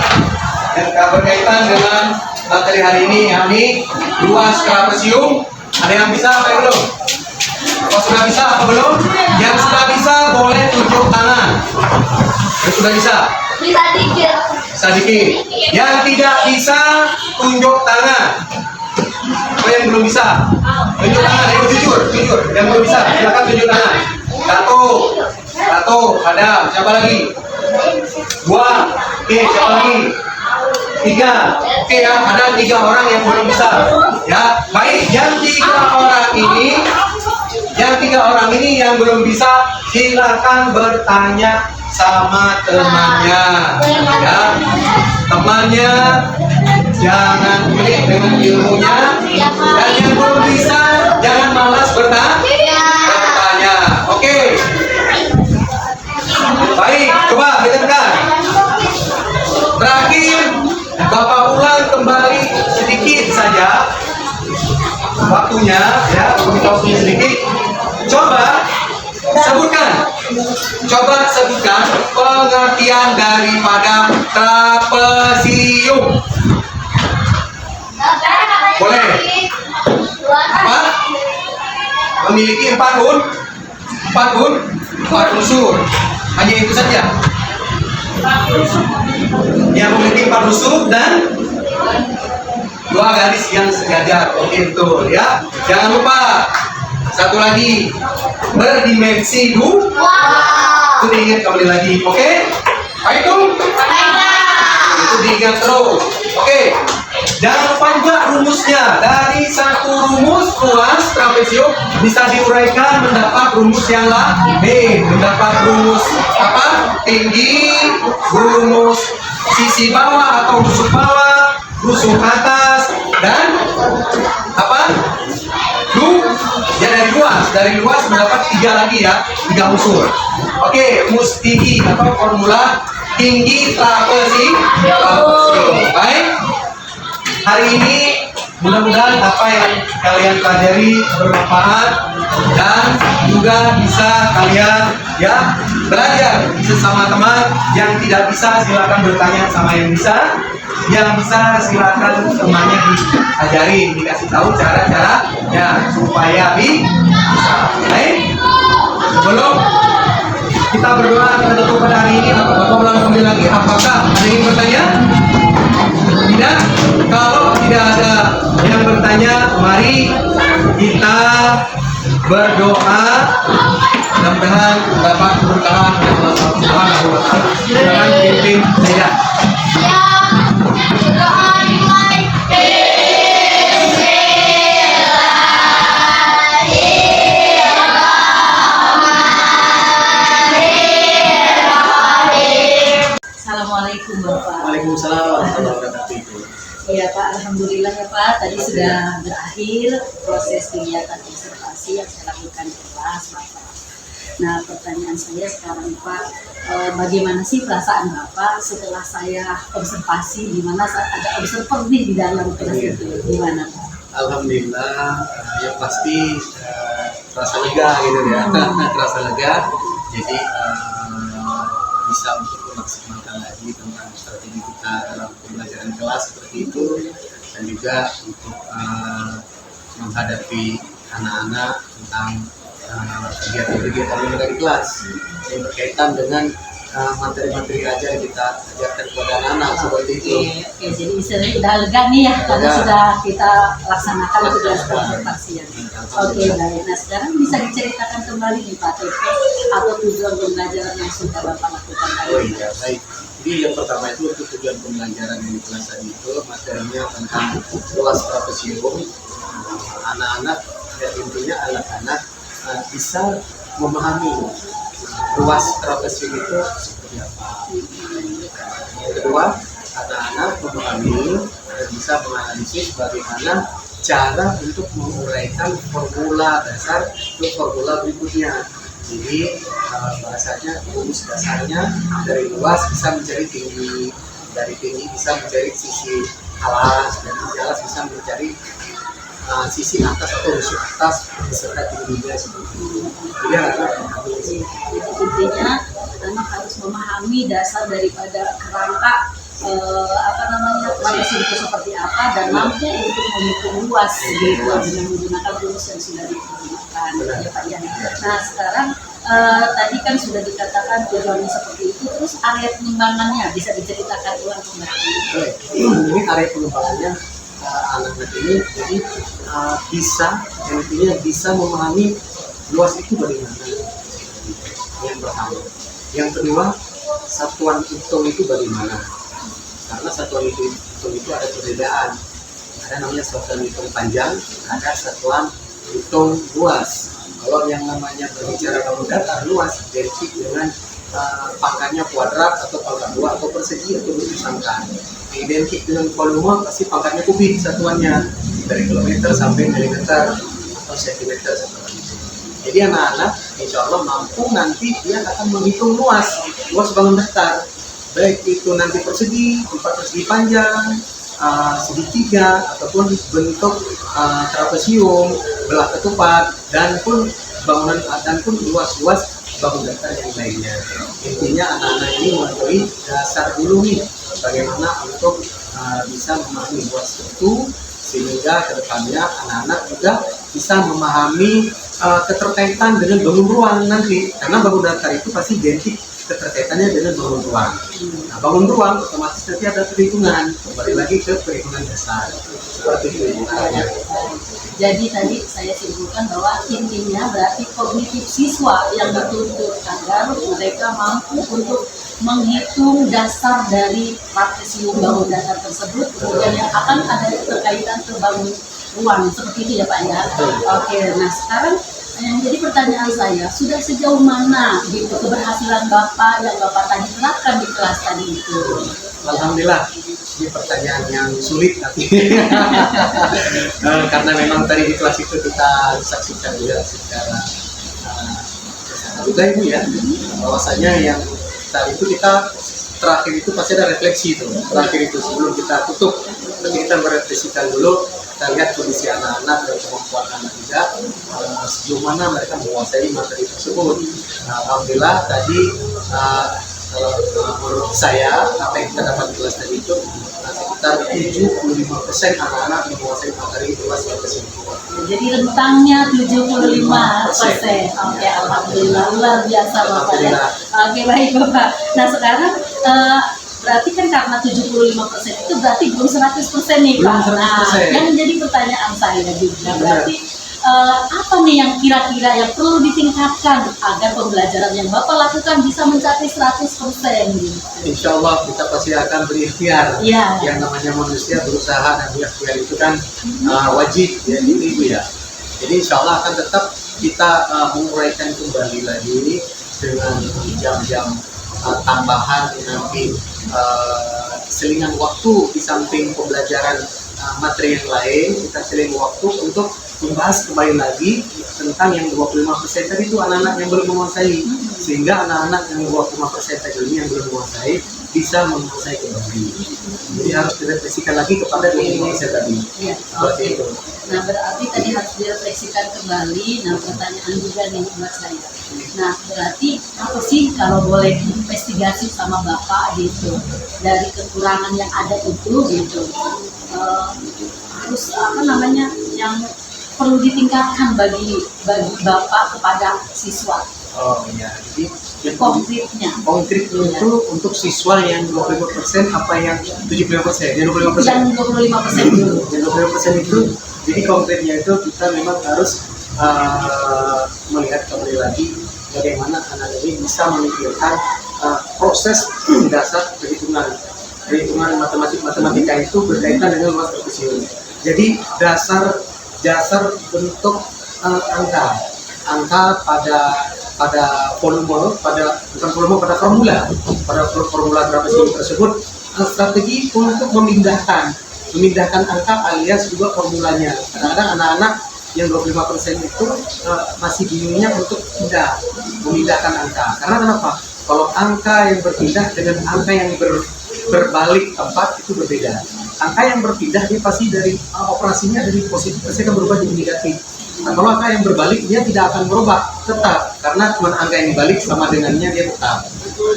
yang berkaitan dengan materi hari ini, yakni luas trapesium? Ada yang bisa apa belum? Kalau sudah bisa apa belum? Yang sudah bisa boleh tunjuk tangan. Yang sudah bisa? bisa dikit. Sedikit. Yang tidak bisa tunjuk tangan. Oh, yang belum bisa? Tunjuk tangan, ayo jujur. Yang belum bisa, silakan tunjuk tangan. Satu, ada. Siapa lagi? 2. Oke, siapa lagi? 3. Oke ya, ada 3 orang yang belum bisa. Ya, baik. Yang 3 orang ini yang belum bisa, silakan bertanya sama temannya. Ya, temannya jangan pelit dengan ilmunya, dan yang belum bisa jangan malas bertanya. Oke. Baik, coba dengarkan. Terakhir, Bapak ulang kembali sedikit saja waktunya, ya, waktunya sedikit. Coba sebutkan pengertian daripada trapesium. Boleh? Apa? Memiliki 4 unsur. Hanya itu saja. Yang memiliki 4 unsur dan 2 garis yang sejajar. Oke, betul ya. Jangan lupa satu lagi, berdimensi 2. Itu diingat kembali lagi. Oke? Itu diingat terus. Oke. Jangan lupa juga rumusnya. Dari satu rumus luas trapesium bisa diuraikan mendapat rumus yang lain. Mendapat rumus apa? Tinggi, rumus sisi bawah atau rusuk bawah, rusuk atas, dan apa? Ya, dari luas mendapat 3 lagi ya, 3 unsur. Oke, mus tinggi atau formula tinggi trapesium. Baik. Hari ini mudah-mudahan apa yang kalian pelajari bermanfaat dan juga bisa kalian ya belajar sesama teman. Yang tidak bisa silakan bertanya sama yang bisa. Yang bisa silakan temannya diajarin, dikasih tahu cara-caranya supaya bisa. Baik. Sebelum kita berdoa penutup pada hari ini, Bapak ulang kembali lagi. Apakah ada yang bertanya? Tidak. Kalau tidak ada yang bertanya, mari kita berdoa. Mudah-mudahan dapat bertahan Allah Subhanahu wa Ta'ala. Silakan pimpin saya. Assalamualaikum Bapak. Waalaikumsalam warahmatullahi wabarakatuh. Iya Pak, Alhamdulillah ya Pak. Tadi sudah berakhir proses kegiatan observasi yang saya lakukan di kelas Bapak. Nah pertanyaan saya sekarang Pak, bagaimana sih perasaan Bapak setelah saya observasi, di mana ada observer nih di dalam kelas itu, gimana Pak? Alhamdulillah, yang pasti terasa lega gitu ya, terasa lega. Jadi bisa untuk memaksimalkan lagi tentang strategi kita dalam pembelajaran kelas seperti itu, dan juga untuk menghadapi anak-anak tentang kegiatan-kegiatan yang ada di kelas yang berkaitan dengan materi-materi ajar yang kita ajarkan kepada anak-anak seperti itu. Oke, jadi istilahnya udah lega nih ya, karena sudah kita laksanakan tugas observasi ya. Oke, baik. Nah sekarang bisa diceritakan kembali nih Pak TP atau tujuan pembelajaran yang sudah Bapak lakukan tadi. Oh iya, baik. Jadi yang pertama itu untuk tujuan pembelajaran yang di kelas tadi itu materinya tentang luas trapesium. Anak-anak, ya intinya anak-anak bisa memahami luas trapesium itu seperti apa. Yang kedua, anak-anak memahami dan bisa menganalisis bagaimana cara untuk menguraikan formula dasar ke formula berikutnya. Jadi bahasanya rumus dasarnya dari luas bisa mencari tinggi, dari tinggi bisa mencari sisi alas, dari sisi alas bisa mencari sisi atas atau musuh atas beserta tingginya seperti itu. Jadi intinya anak harus memahami dasar daripada kerangka trapesium itu seperti apa dan mampu untuk menghitung luas gitu dengan menggunakan rumus yang sudah digunakan ya Pak ya. Nah sekarang tadi kan sudah dikatakan tujuannya seperti itu, terus area pengembangannya bisa diceritakan ulang kembali. Ini area pengembangannya anak-anak ini jadi intinya bisa memahami luas itu bagaimana. Yang pertama, yang kedua satuan hitung itu bagaimana, karena satuan hitung itu ada perbedaan. Ada namanya satuan hitung panjang, ada satuan hitung luas. Kalau yang namanya berbicara kamu datar luas identik dengan pangkatnya kuadrat atau pangkat 2 atau persegi atau bersangka. Identik dengan volume pasti pangkatnya kubik satuannya dari kilometer sampai milimeter atau sentimeter seperti itu. Jadi anak-anak insya Allah mampu nanti dia akan menghitung luas bangun datar, baik itu nanti persegi, 4 persegi panjang, segitiga ataupun bentuk trapesium, belah ketupat, dan pun bangunan dan pun luas-luas bangun datar yang lainnya. Intinya anak-anak ini mempunyai dasar dulu nih bagaimana untuk bisa memahami luas itu, sehingga kedepannya anak-anak juga bisa memahami keterkaitan dengan bangun ruang nanti, karena bangun datar itu pasti identik keterkaitannya dengan bangun ruang. Nah, bangun ruang otomatis nanti ada perhitungan, kembali lagi ke perhitungan dasar seperti itu. Jadi tadi saya simpulkan bahwa intinya berarti kognitif siswa yang dituntut agar mereka mampu untuk menghitung dasar dari trapesium bangun datar tersebut, kemudian yang akan ada keterkaitan ke bangun ruang seperti itu ya Pak ya. Oke, nah sekarang yang jadi pertanyaan saya, sudah sejauh mana gitu keberhasilan Bapak yang Bapak tadi terapkan di kelas tadi itu? Alhamdulillah, ini pertanyaan yang sulit tapi karena memang tadi di kelas itu kita saksikan juga secara juga Ibu ya, bahwasanya yang tadi itu kita terakhir itu pasti ada refleksi itu. Terakhir itu sebelum kita tutup, nanti kita merefleksikan dulu, kita lihat kondisi anak-anak dan kemampuan anak juga, sejauh mana mereka menguasai materi tersebut. Nah, alhamdulillah tadi menurut saya apa yang kita dapat di kelas tadi itu sekitar 75% anak-anak menguasai materi kelas sampai sini. Jadi rentangnya 75%. Oke, alhamdulillah luar biasa Bapak ya. Oke, baik Bapak. Nah, sekarang berarti kan karena 75% itu berarti belum 100% nih Pak. Belum 100%. Nah, yang menjadi pertanyaan saya juga berarti apa nih yang kira-kira yang perlu ditingkatkan agar pembelajaran yang Bapak lakukan bisa mencapai 100% gitu? Insya Allah kita pasti akan berikhtiar. Ya. Yang namanya manusia berusaha dan berikhtiar itu kan wajib ya Ibu ya. Jadi insya Allah akan tetap kita menguraikan kembali lagi dengan jam-jam tambahan nanti selingan waktu di samping pembelajaran materi yang lain, kita seling waktu untuk membahas kembali lagi tentang yang 25% tadi itu anak-anak yang belum menguasai, sehingga anak-anak yang 25% tadi ini yang belum menguasai bisa menguasai kembali. Jadi harus direfleksikan lagi kepada 25% tadi. Ya. Seperti itu. Nah, berarti tadi harus direfleksikan kembali. Nah, pertanyaan juga nih buat saya. Nah, berarti apa sih kalau boleh investigasi sama Bapak gitu dari kekurangan yang ada itu gitu, harus apa namanya yang perlu ditingkatkan bagi Bapak kepada siswa? Oh iya, jadi yang Konkretnya. itu untuk siswa yang 25% apa yang 75%? Yang 25%. Yang 25% dulu. Yang 25% itu, jadi konkretnya itu kita memang harus melihat kembali lagi bagaimana anak ini bisa memikirkan proses dasar perhitungan matematika itu berkaitan dengan luas profesional. Jadi dasar bentuk angka pada volume, pada formula grafis tersebut, strategi untuk memindahkan angka alias juga formulanya. Kadang-kadang anak-anak yang 25% itu masih bingungnya untuk memindahkan angka. Karena kenapa? Kalau angka yang berpindah dengan angka yang berbalik tempat itu berbeda. Angka yang berpindah dia pasti dari operasinya dari positif pasti akan berubah jadi negatif. Nah, kalau angka yang berbalik dia tidak akan berubah tetap, karena cuma angka yang dibalik sama dengannya dia tetap.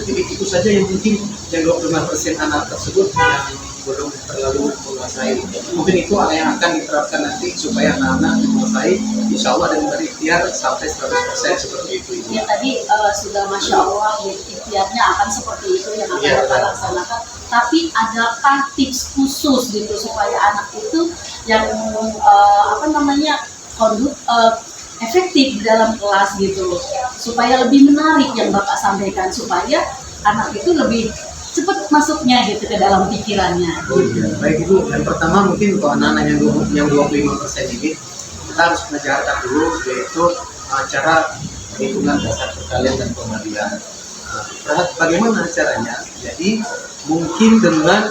Jadi itu saja yang mungkin yang 25% anak tersebut yang belum terlalu menguasai. Mungkin itu yang akan diterapkan nanti supaya anak-anak menguasai, insya Allah dan berikhtiar sampai 100% seperti itu. Ya tadi sudah Masya Allah ikhtiarnya akan seperti itu yang akan kita laksanakan. Tapi adakah tips khusus gitu supaya anak itu yang efektif di dalam kelas gitu, supaya lebih menarik yang Bapak sampaikan, supaya anak itu lebih cepat masuknya gitu ke dalam pikirannya. Ya, baik Ibu, yang pertama mungkin untuk anak-anak yang 25% ini kita harus mengajarkan dulu, yaitu cara perhitungan dasar perkalian dan pembalian. Bagaimana caranya? Jadi mungkin dengan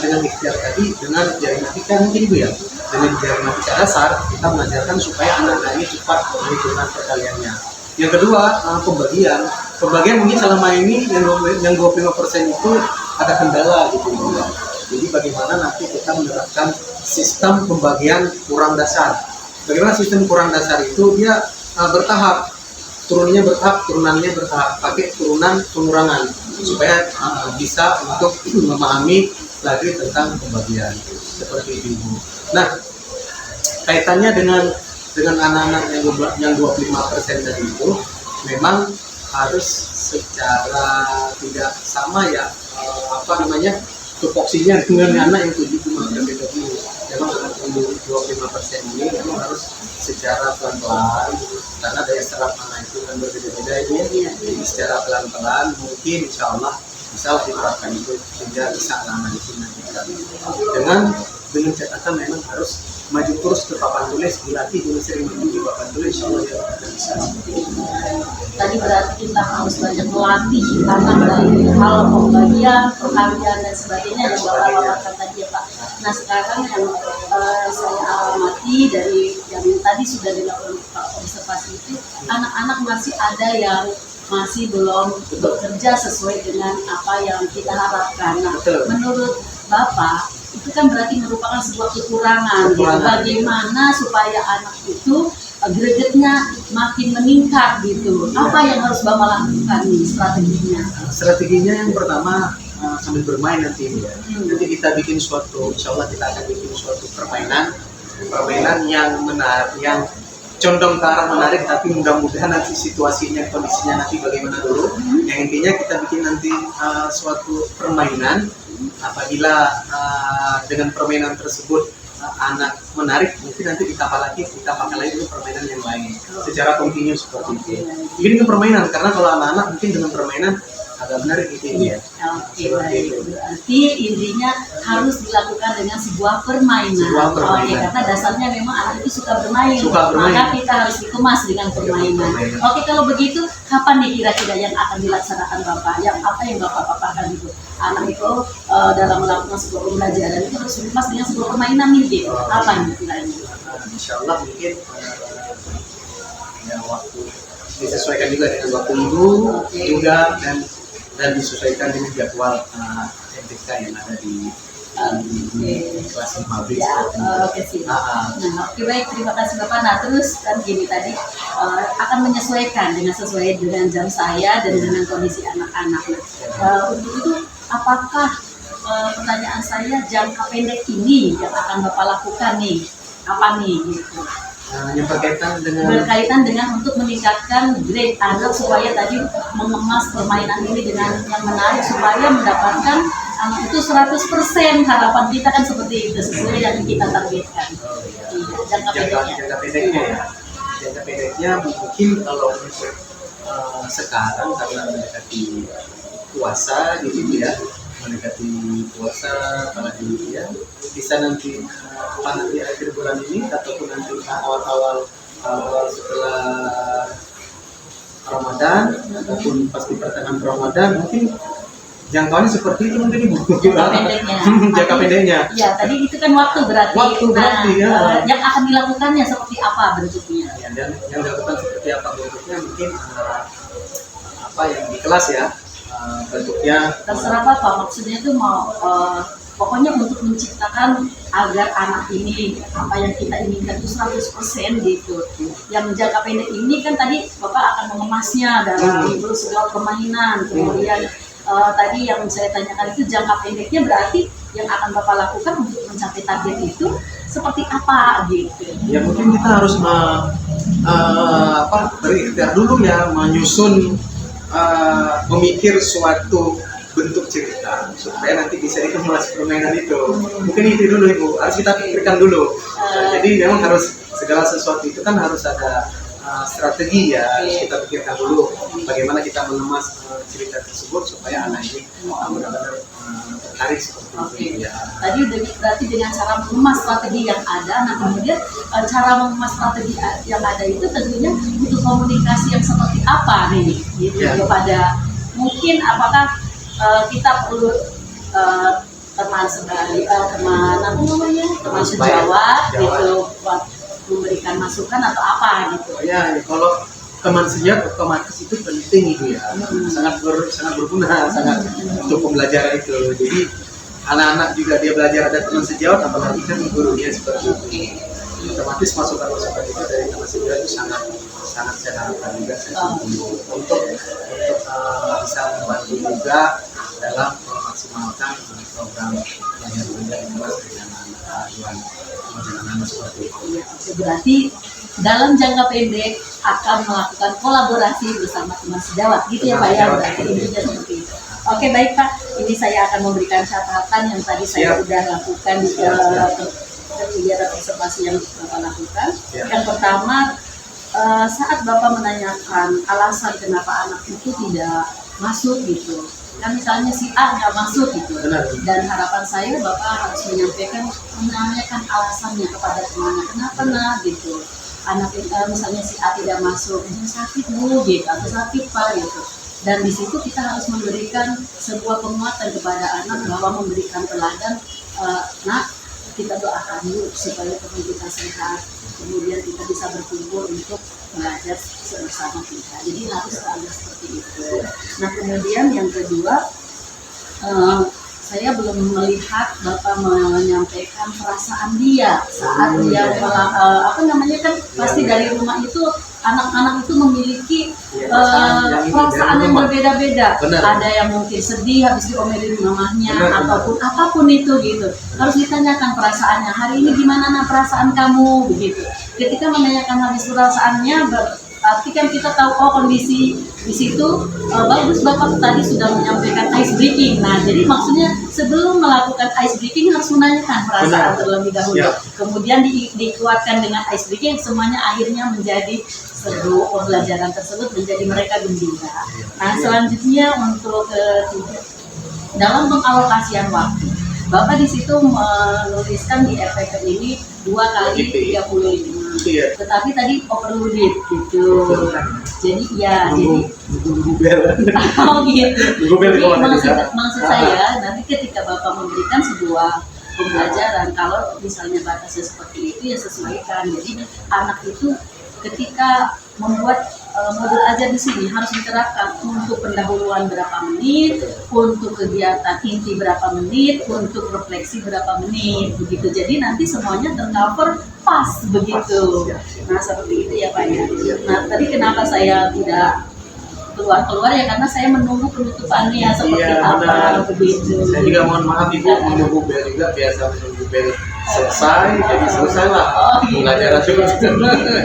ikhtiar tadi, dengan jari matika mungkin Ibu ya, dengan jari matika dasar kita mengajarkan supaya anak-anak ini cepat perhitungan perkaliannya. Yang kedua, pembagian mungkin selama ini yang 25% itu ada kendala gitu ya. Jadi bagaimana nanti kita menerapkan sistem pembagian kurang dasar. Bagaimana sistem kurang dasar itu dia bertahap, turunannya bertahap, pakai turunan pengurangan supaya bisa untuk memahami lagi tentang pembagian seperti itu. Nah, kaitannya dengan anak-anak yang 25% tadi itu memang harus secara tidak sama ya tupoksinya dengan anak yang 75% tadi. Memang anak yang 25% ini memang harus secara pelan-pelan karena daya serap anak itu kan berbeda-beda ini. Jadi secara pelan-pelan mungkin insya Allah bisa diterapkan itu sehingga bisa anak-anak itu dengan catatan memang harus maju terus ke papan tulis, dilatih dengan sering maju di papan tulis, insya Allah ya akan bisa seperti itu. Tadi berarti kita harus banyak melatih anak dari hal pembagian, perkalian dan sebagainya yang Bapak paparkan tadi ya Pak. Nah sekarang yang saya amati dari yang tadi sudah dilakukan observasi itu, anak-anak masih ada yang masih belum bekerja sesuai dengan apa yang kita harapkan. Nah, Betul. menurut Bapak, itu kan berarti merupakan sebuah kekurangan. Gitu. Bagaimana supaya anak itu gregetnya makin meningkat gitu? Apa yang harus Bapak lakukan nih strateginya? Strateginya yang pertama sambil bermain nanti ya. Nanti kita bikin suatu, insya Allah kita akan bikin suatu permainan yang menarik, yang condong ke arah menarik, tapi mudah-mudahan nanti situasinya, kondisinya nanti bagaimana dulu. Yang intinya kita bikin nanti suatu permainan, apabila dengan permainan tersebut anak menarik, mungkin nanti ditambah lagi dulu permainan yang lain secara kontinu seperti itu. Ini kan permainan, karena kalau anak-anak mungkin dengan permainan agak menarik gitu ya. Oke, baik. Berarti intinya harus dilakukan dengan sebuah permainan. Oke, karena dasarnya memang anak itu suka bermain. Maka kita harus dikemas dengan permainan. Oke, kalau begitu kapan nih kira-kira yang akan dilaksanakan Bapak? Yang apa yang Bapak paparkan itu? Anak itu dalam melakukan sebuah pembelajaran itu harus dikemas dengan sebuah permainan nih, gitu. Apa nih kiranya? Insya Allah mungkin ya waktu disesuaikan juga dengan waktu ibu juga, dan disesuaikan dengan jadwal MTK yang ada di kelas 15. Ya, oke sih. Nah, oke baik, terima kasih Bapak. Nah, terus kan gini tadi akan menyesuaikan sesuai dengan jam saya dan dengan kondisi anak-anak. Untuk itu, apakah pertanyaan saya jangka pendek ini yang akan Bapak lakukan nih? Apa nih gitu? Yang berkaitan dengan untuk meningkatkan grade anak supaya tadi mengemas permainan ini dengan yang menarik supaya mendapatkan anak itu 100%. Harapan kita kan seperti itu, sesuai yang kita targetkan. Jangka pendeknya mungkin kalau untuk sekarang karena mendekati puasa gitu ya, apalagi ya bisa nanti nanti akhir bulan ini ataupun nanti awal setelah Ramadan ataupun pas di pertengahan Ramadan, mungkin jangkauannya seperti itu mungkin Ibu. Jangka pendeknya. Ya, tadi itu kan waktu berarti. Ya. Yang akan dilakukannya seperti apa bentuknya? Ya, dan yang dilakukan seperti apa bentuknya mungkin yang di kelas ya. Bentuknya terserah Bapak, maksudnya itu mau pokoknya untuk menciptakan agar anak ini apa yang kita inginkan itu 100% gitu. Yang jangka pendek ini kan tadi Bapak akan mengemasnya dalam sebuah permainan. Kemudian tadi yang saya tanyakan itu jangka pendeknya berarti yang akan Bapak lakukan untuk mencapai target itu seperti apa gitu. Ya mungkin kita harus berikhtiar dulu ya, menyusun memikir suatu bentuk cerita supaya nanti bisa dikemas permainan itu. Mungkin itu dulu Ibu, harus kita pikirkan dulu. Jadi memang harus segala sesuatu itu kan harus ada strategi ya, harus kita pikirkan dulu bagaimana kita mengemas cerita tersebut supaya anak ini benar-benar tertarik seperti itu ya. Tadi berarti dengan cara mengemas strategi yang ada, nah kemudian cara mengemas strategi yang ada itu tentunya butuh komunikasi yang seperti apa nih gitu kepada mungkin apakah kita perlu teman sejawat gitu buat memberikan masukan atau apa gitu. Ya, kalau teman sejawat otomatis itu penting itu ya, sangat berguna, sangat untuk pembelajaran itu. Jadi anak-anak juga dia belajar ada teman sejawat, apalagi kan gurunya seperti itu. Otomatis masukan-masukan itu dari teman sejawat itu sangat saya harapkan juga untuk bisa membantu juga dalam memaksimalkan program belajar di kelas dengan anak-anak seperti itu. Berarti dalam jangka pendek akan melakukan kolaborasi bersama teman sejawat gitu ya Pak ya, berarti intinya seperti itu. Oke baik Pak, ini saya akan memberikan catatan yang tadi saya sudah lakukan di kegiatan observasi yang Bapak lakukan. Yang pertama, saat Bapak menanyakan alasan kenapa anak itu tidak masuk gitu, kan misalnya si A nggak masuk gitu, dan harapan saya Bapak harus menanyakan alasannya kepada temannya, kenapa nak gitu, anak misalnya si A tidak masuk, sakit Bu gitu, atau sakit Pak gitu, dan di situ kita harus memberikan sebuah penguatan kepada anak bahwa memberikan teladan, nak kita doakan yuk supaya teman kita sehat, kemudian kita bisa berkumpul untuk belajar bersama kita. Jadi harus ada seperti itu. Nah kemudian yang kedua, saya belum melihat Bapak menyampaikan perasaan dia saat dia kan pasti dari rumah itu anak-anak itu memiliki perasaan yang berbeda-beda. Ada yang mungkin sedih habis diomelin mamahnya ataupun apapun itu gitu. Harus ditanyakan perasaannya. Hari ini gimana perasaan kamu begitu. Ketika menanyakan habis perasaannya berarti kan kita tahu kondisi di situ bagus. Bapak tadi sudah menyampaikan ice breaking. Nah, jadi maksudnya sebelum melakukan ice breaking harus menanyakan perasaan terlebih dahulu. Kemudian dikuatkan dengan ice breaking, semuanya akhirnya menjadi seru, pembelajaran tersebut menjadi mereka gembira. Nah, selanjutnya untuk dalam pengalokasian waktu. Bapak di situ menuliskan di FPK ini 2 kali 35. Tetapi tadi overloaded gitu. Jadi ya, jadi oh gitu. Jadi maksud saya nanti ketika Bapak memberikan sebuah pembelajaran, kalau misalnya batasnya seperti itu ya sesuaikan. Jadi anak itu ketika membuat modul ajar di sini harus diterapkan untuk pendahuluan berapa menit, untuk kegiatan inti berapa menit, untuk refleksi berapa menit, begitu. Jadi nanti semuanya tercover pas begitu. Nah seperti itu ya Pak ya. Nah tadi kenapa saya tidak keluar ya karena saya menunggu penutupannya seperti apa begitu. Saya juga mohon maaf Ibu, menunggu bel juga, biasa menunggu bel selesai, jadi selesai lah pelajaran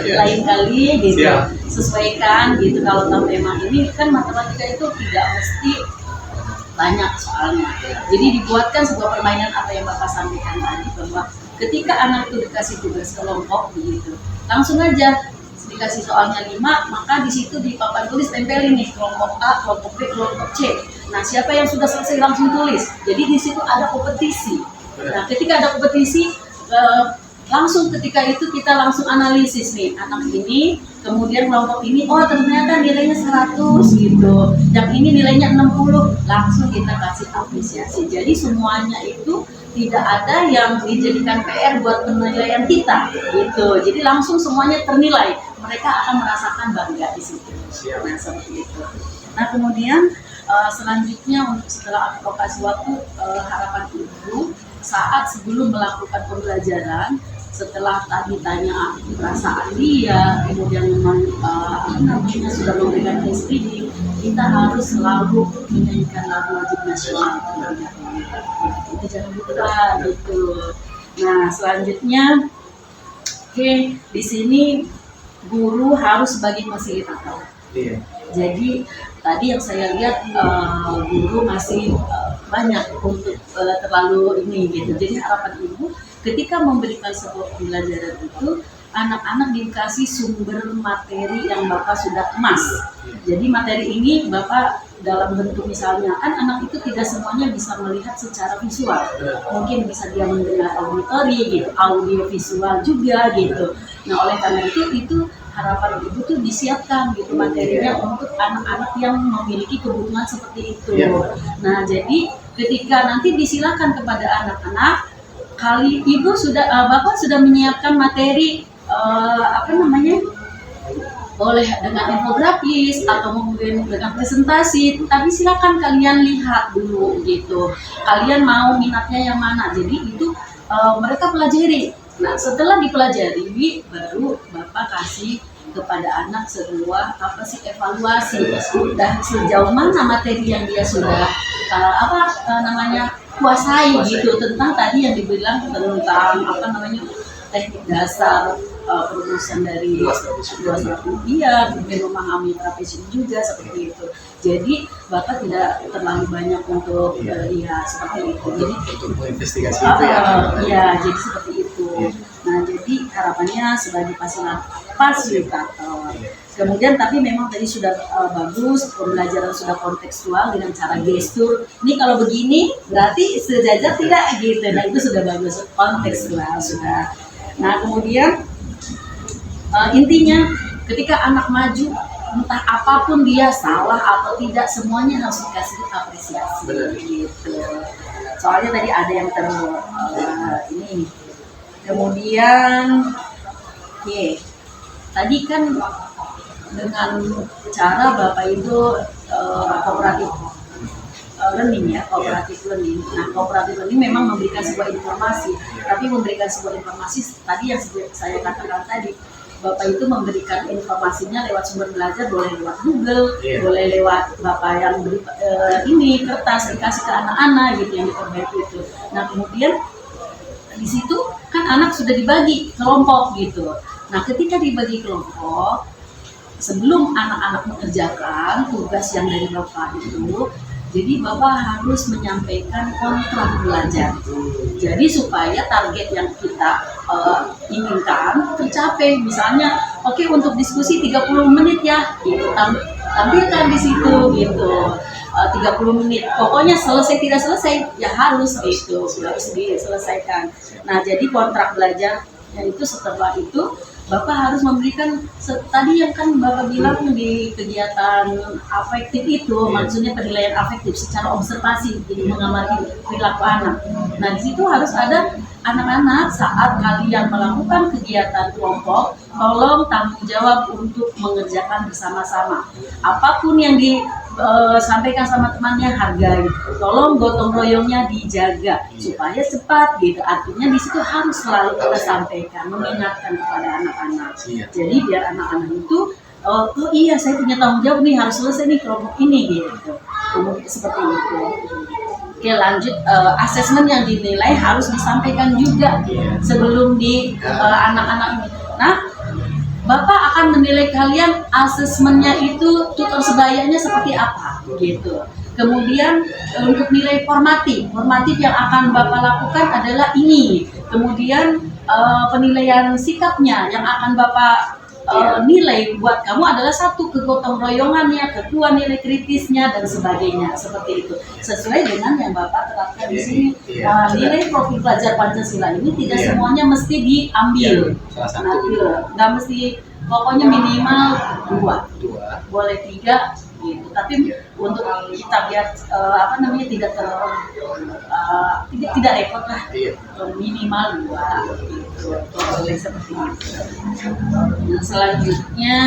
lain kali gitu. Sesuaikan gitu. Kalau tema ini kan matematika itu tidak mesti banyak soalnya. Jadi dibuatkan sebuah permainan apa yang Bapak sampaikan tadi, bahwa ketika anak itu dikasih tugas kelompok begitu, langsung aja dikasih soalnya 5, maka di situ di papan tulis tempelin nih kelompok A, kelompok B, kelompok C. Nah, siapa yang sudah selesai langsung tulis. Jadi di situ ada kompetisi. Nah, ketika ada kompetisi, langsung ketika itu kita langsung analisis nih anak ini, kemudian kelompok ini, oh ternyata nilainya 100 gitu, yang ini nilainya 60, langsung kita kasih apresiasi. Jadi semuanya itu tidak ada yang dijadikan PR buat penilaian kita gitu. Jadi langsung semuanya ternilai, mereka akan merasakan bangga di situ. Nah seperti itu. Nah kemudian selanjutnya untuk setelah alokasi waktu, harapan ibu saat sebelum melakukan pembelajaran, setelah tadi tanya perasaan dia, kemudian memang sudah memberikan SPD, kita harus selalu menyanyikan lagu wajib nasional. Itu jangan lupa gitu. Nah selanjutnya, di sini guru harus sebagai fasilitator. Jadi tadi yang saya lihat guru masih banyak untuk terlalu ini gitu. Jadi harapan ibu ketika memberikan sebuah pembelajaran itu, anak-anak dikasih sumber materi yang Bapak sudah kemas. Jadi materi ini Bapak dalam bentuk misalnya, kan anak itu tidak semuanya bisa melihat secara visual. Mungkin bisa dia mendengar auditori gitu, audio visual juga gitu. Nah oleh karena itu harapan ibu tuh disiapkan gitu materinya untuk anak-anak yang memiliki kebutuhan seperti itu. Nah jadi ketika nanti disilakan kepada anak-anak, kali ibu sudah Bapak sudah menyiapkan materi boleh dengan infografis atau mungkin dengan presentasi, tapi silakan kalian lihat dulu gitu. Kalian mau minatnya yang mana? Jadi itu mereka pelajari. Nah setelah dipelajari baru Bapak kasih kepada anak sebuah evaluasi dan sejauh mana materi yang dia sudah kuasai gitu, tentang tadi yang dibilang tentang teknik dasar perumusan dari luas rupiah, mungkin memahami trapesium juga seperti itu. Jadi Bapak tidak terlalu banyak untuk seperti itu. Jadi untuk investigasi itu ya. Jadi seperti itu. Nah jadi harapannya sebagai fasilitator. Kemudian tapi memang tadi sudah bagus, pembelajaran sudah kontekstual dengan cara gestur. Ini kalau begini berarti sejajar tidak gitu. Nah itu sudah bagus, kontekstual sudah. Nah kemudian intinya ketika anak maju, entah apapun dia salah atau tidak, semuanya harus dikasih apresiasi. Gitu. Soalnya tadi ada yang ini Kemudian, tadi kan dengan cara Bapak itu kooperatif learning ya, kooperatif learning. Nah, kooperatif learning memang memberikan sebuah informasi, tapi memberikan sebuah informasi tadi yang saya katakan tadi, Bapak itu memberikan informasinya lewat sumber belajar, boleh lewat Google, boleh lewat Bapak yang beri ini kertas dikasih ke anak-anak gitu yang diperbaiki itu. Nah, kemudian di situ kan anak sudah dibagi kelompok gitu. Nah, ketika dibagi kelompok, sebelum anak-anak mengerjakan tugas yang dari Bapak itu, jadi Bapak harus menyampaikan kontrak belajar. Jadi supaya target yang kita inginkan tercapai. Misalnya, oke, untuk diskusi 30 menit ya, gitu. Tampilkan di situ gitu. 30 menit. Pokoknya selesai tidak selesai ya harus gitu, harus diselesaikan. Nah, jadi kontrak belajar itu setelah itu Bapak harus memberikan tadi yang kan Bapak bilang di kegiatan afektif itu, maksudnya penilaian afektif secara observasi, jadi mengamati perilaku anak. Nah, di situ harus ada anak-anak saat kalian melakukan kegiatan kelompok, tolong tanggung jawab untuk mengerjakan bersama-sama. Apapun yang disampaikan sama temannya hargai. Tolong gotong royongnya dijaga supaya cepat gitu. Artinya di situ harus selalu kita sampaikan, mengingatkan kepada anak-anak. Jadi biar anak-anak itu oh iya saya punya tanggung jawab nih, harus selesai nih kelompok ini gitu. Kemudian seperti itu. Oke, lanjut, asesmen yang dinilai harus disampaikan juga sebelum di anak-anak ini. Nah, Bapak akan menilai kalian asesmennya itu tutor sebayanya seperti apa gitu. Kemudian untuk nilai formatif yang akan Bapak lakukan adalah ini. Kemudian penilaian sikapnya yang akan Bapak nilai buat kamu adalah satu, kegotong royongannya, kedua nilai kritisnya dan sebagainya, seperti itu. Sesuai dengan yang Bapak terapkan di sini. Nilai profil pelajar Pancasila ini tidak semuanya mesti diambil. Nggak mesti, pokoknya minimal 2, boleh 3 gitu. Tapi untuk kita biar tidak repot lah, minimal 2 gitu. Boleh seperti itu. Nah, selanjutnya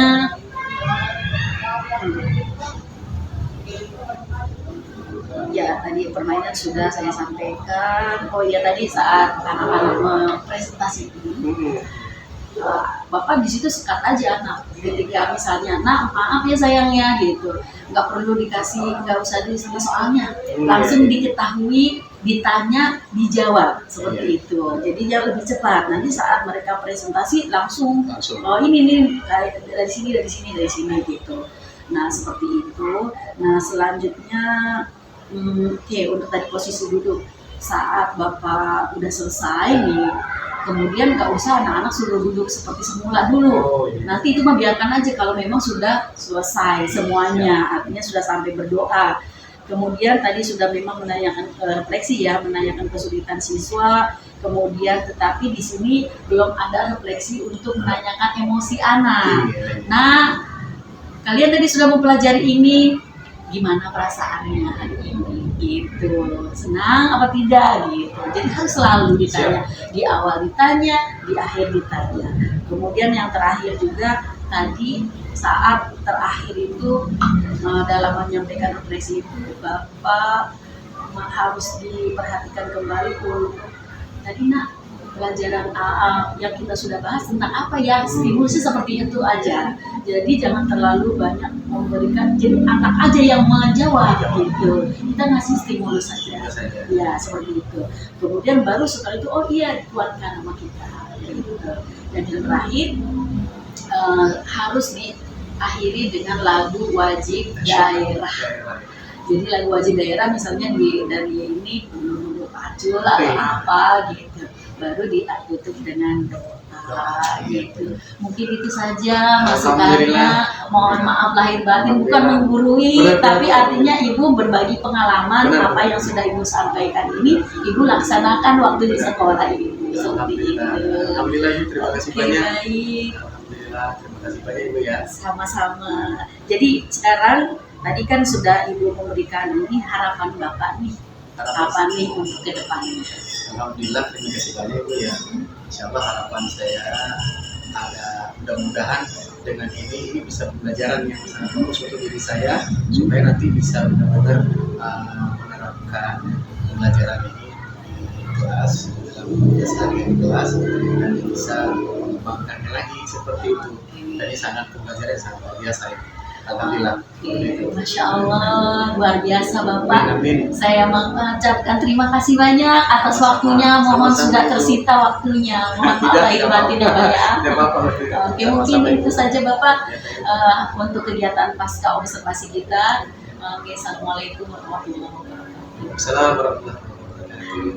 ya tadi permainan sudah saya sampaikan. Oh iya, tadi saat anak-anak presentasi ini, Bapak di situ sekat aja anak. Ketika misalnya, nah maaf ya sayangnya gitu, nggak perlu dikasih, nggak usah disebut soalnya, langsung diketahui, ditanya, dijawab seperti itu. Jadi dia lebih cepat. Nanti saat mereka presentasi langsung. Oh ini dari sini gitu. Nah seperti itu. Nah selanjutnya, untuk tadi posisi duduk. Saat Bapak udah selesai nih, kemudian nggak usah anak-anak suruh duduk seperti semula dulu. Nanti itu mah biarkan aja kalau memang sudah selesai semuanya, artinya sudah sampai berdoa. Kemudian tadi sudah memang menanyakan refleksi ya, menanyakan kesulitan siswa. Kemudian tetapi di sini belum ada refleksi untuk menanyakan emosi anak. Nah, kalian tadi sudah mempelajari ini, gimana perasaannya hari ini gitu, senang apa tidak gitu. Jadi harus selalu ditanya, di awal ditanya, di akhir ditanya. Kemudian yang terakhir juga tadi saat terakhir itu dalam menyampaikan refleksi itu Bapak harus diperhatikan kembali untuk tadi nak pelajaran yang kita sudah bahas tentang apa ya, stimulusnya seperti itu aja. Jadi jangan terlalu banyak memberikan, jadi anak aja yang menjawab gitu. Kita ngasih stimulus saja. Ya seperti itu. Kemudian baru setelah itu oh iya dikuatkan sama kita. Gitu. Dan yang terakhir harus diakhiri dengan lagu wajib daerah. Jadi lagu wajib daerah misalnya dari ini Pacul atau apa gitu. Baru ditutup dengan doa gitu. Mungkin itu saja masukannya. Mohon maaf lahir batin, bukan menggurui, tapi artinya ibu berbagi pengalaman apa yang sudah ibu sampaikan ini ibu laksanakan waktu di sekolah ibu. Seperti itu. Alhamdulillah, terima kasih banyak. Baik. Alhamdulillah, terima kasih banyak ibu ya. Sama-sama. Jadi sekarang tadi kan sudah ibu memberikan ini harapan Bapak nih. Apa nih untuk ke depannya? Alhamdulillah, terima kasih banyak ibu ya. Insya Allah harapan saya ada, mudah-mudahan dengan ini bisa pembelajaran yang sangat bagus untuk diri saya, supaya nanti bisa benar-benar menerapkan pembelajaran ini di kelas, dalam kebiasaan di kelas, dan bisa mengembangkannya lagi seperti itu. Jadi sangat pembelajaran yang sangat luar biasa ini. Alhamdulillah. Masya Allah, luar biasa Bapak. Amin. Saya mengucapkan terima kasih banyak atas waktunya. Mohon sudah tersita waktunya. Mohon maaf lahir batin ya Pak ya. Tidak apa-apa. Oke, mungkin itu saja Bapak untuk kegiatan pasca observasi kita. Oke, assalamualaikum warahmatullahi wabarakatuh. Assalamualaikum warahmatullahi wabarakatuh.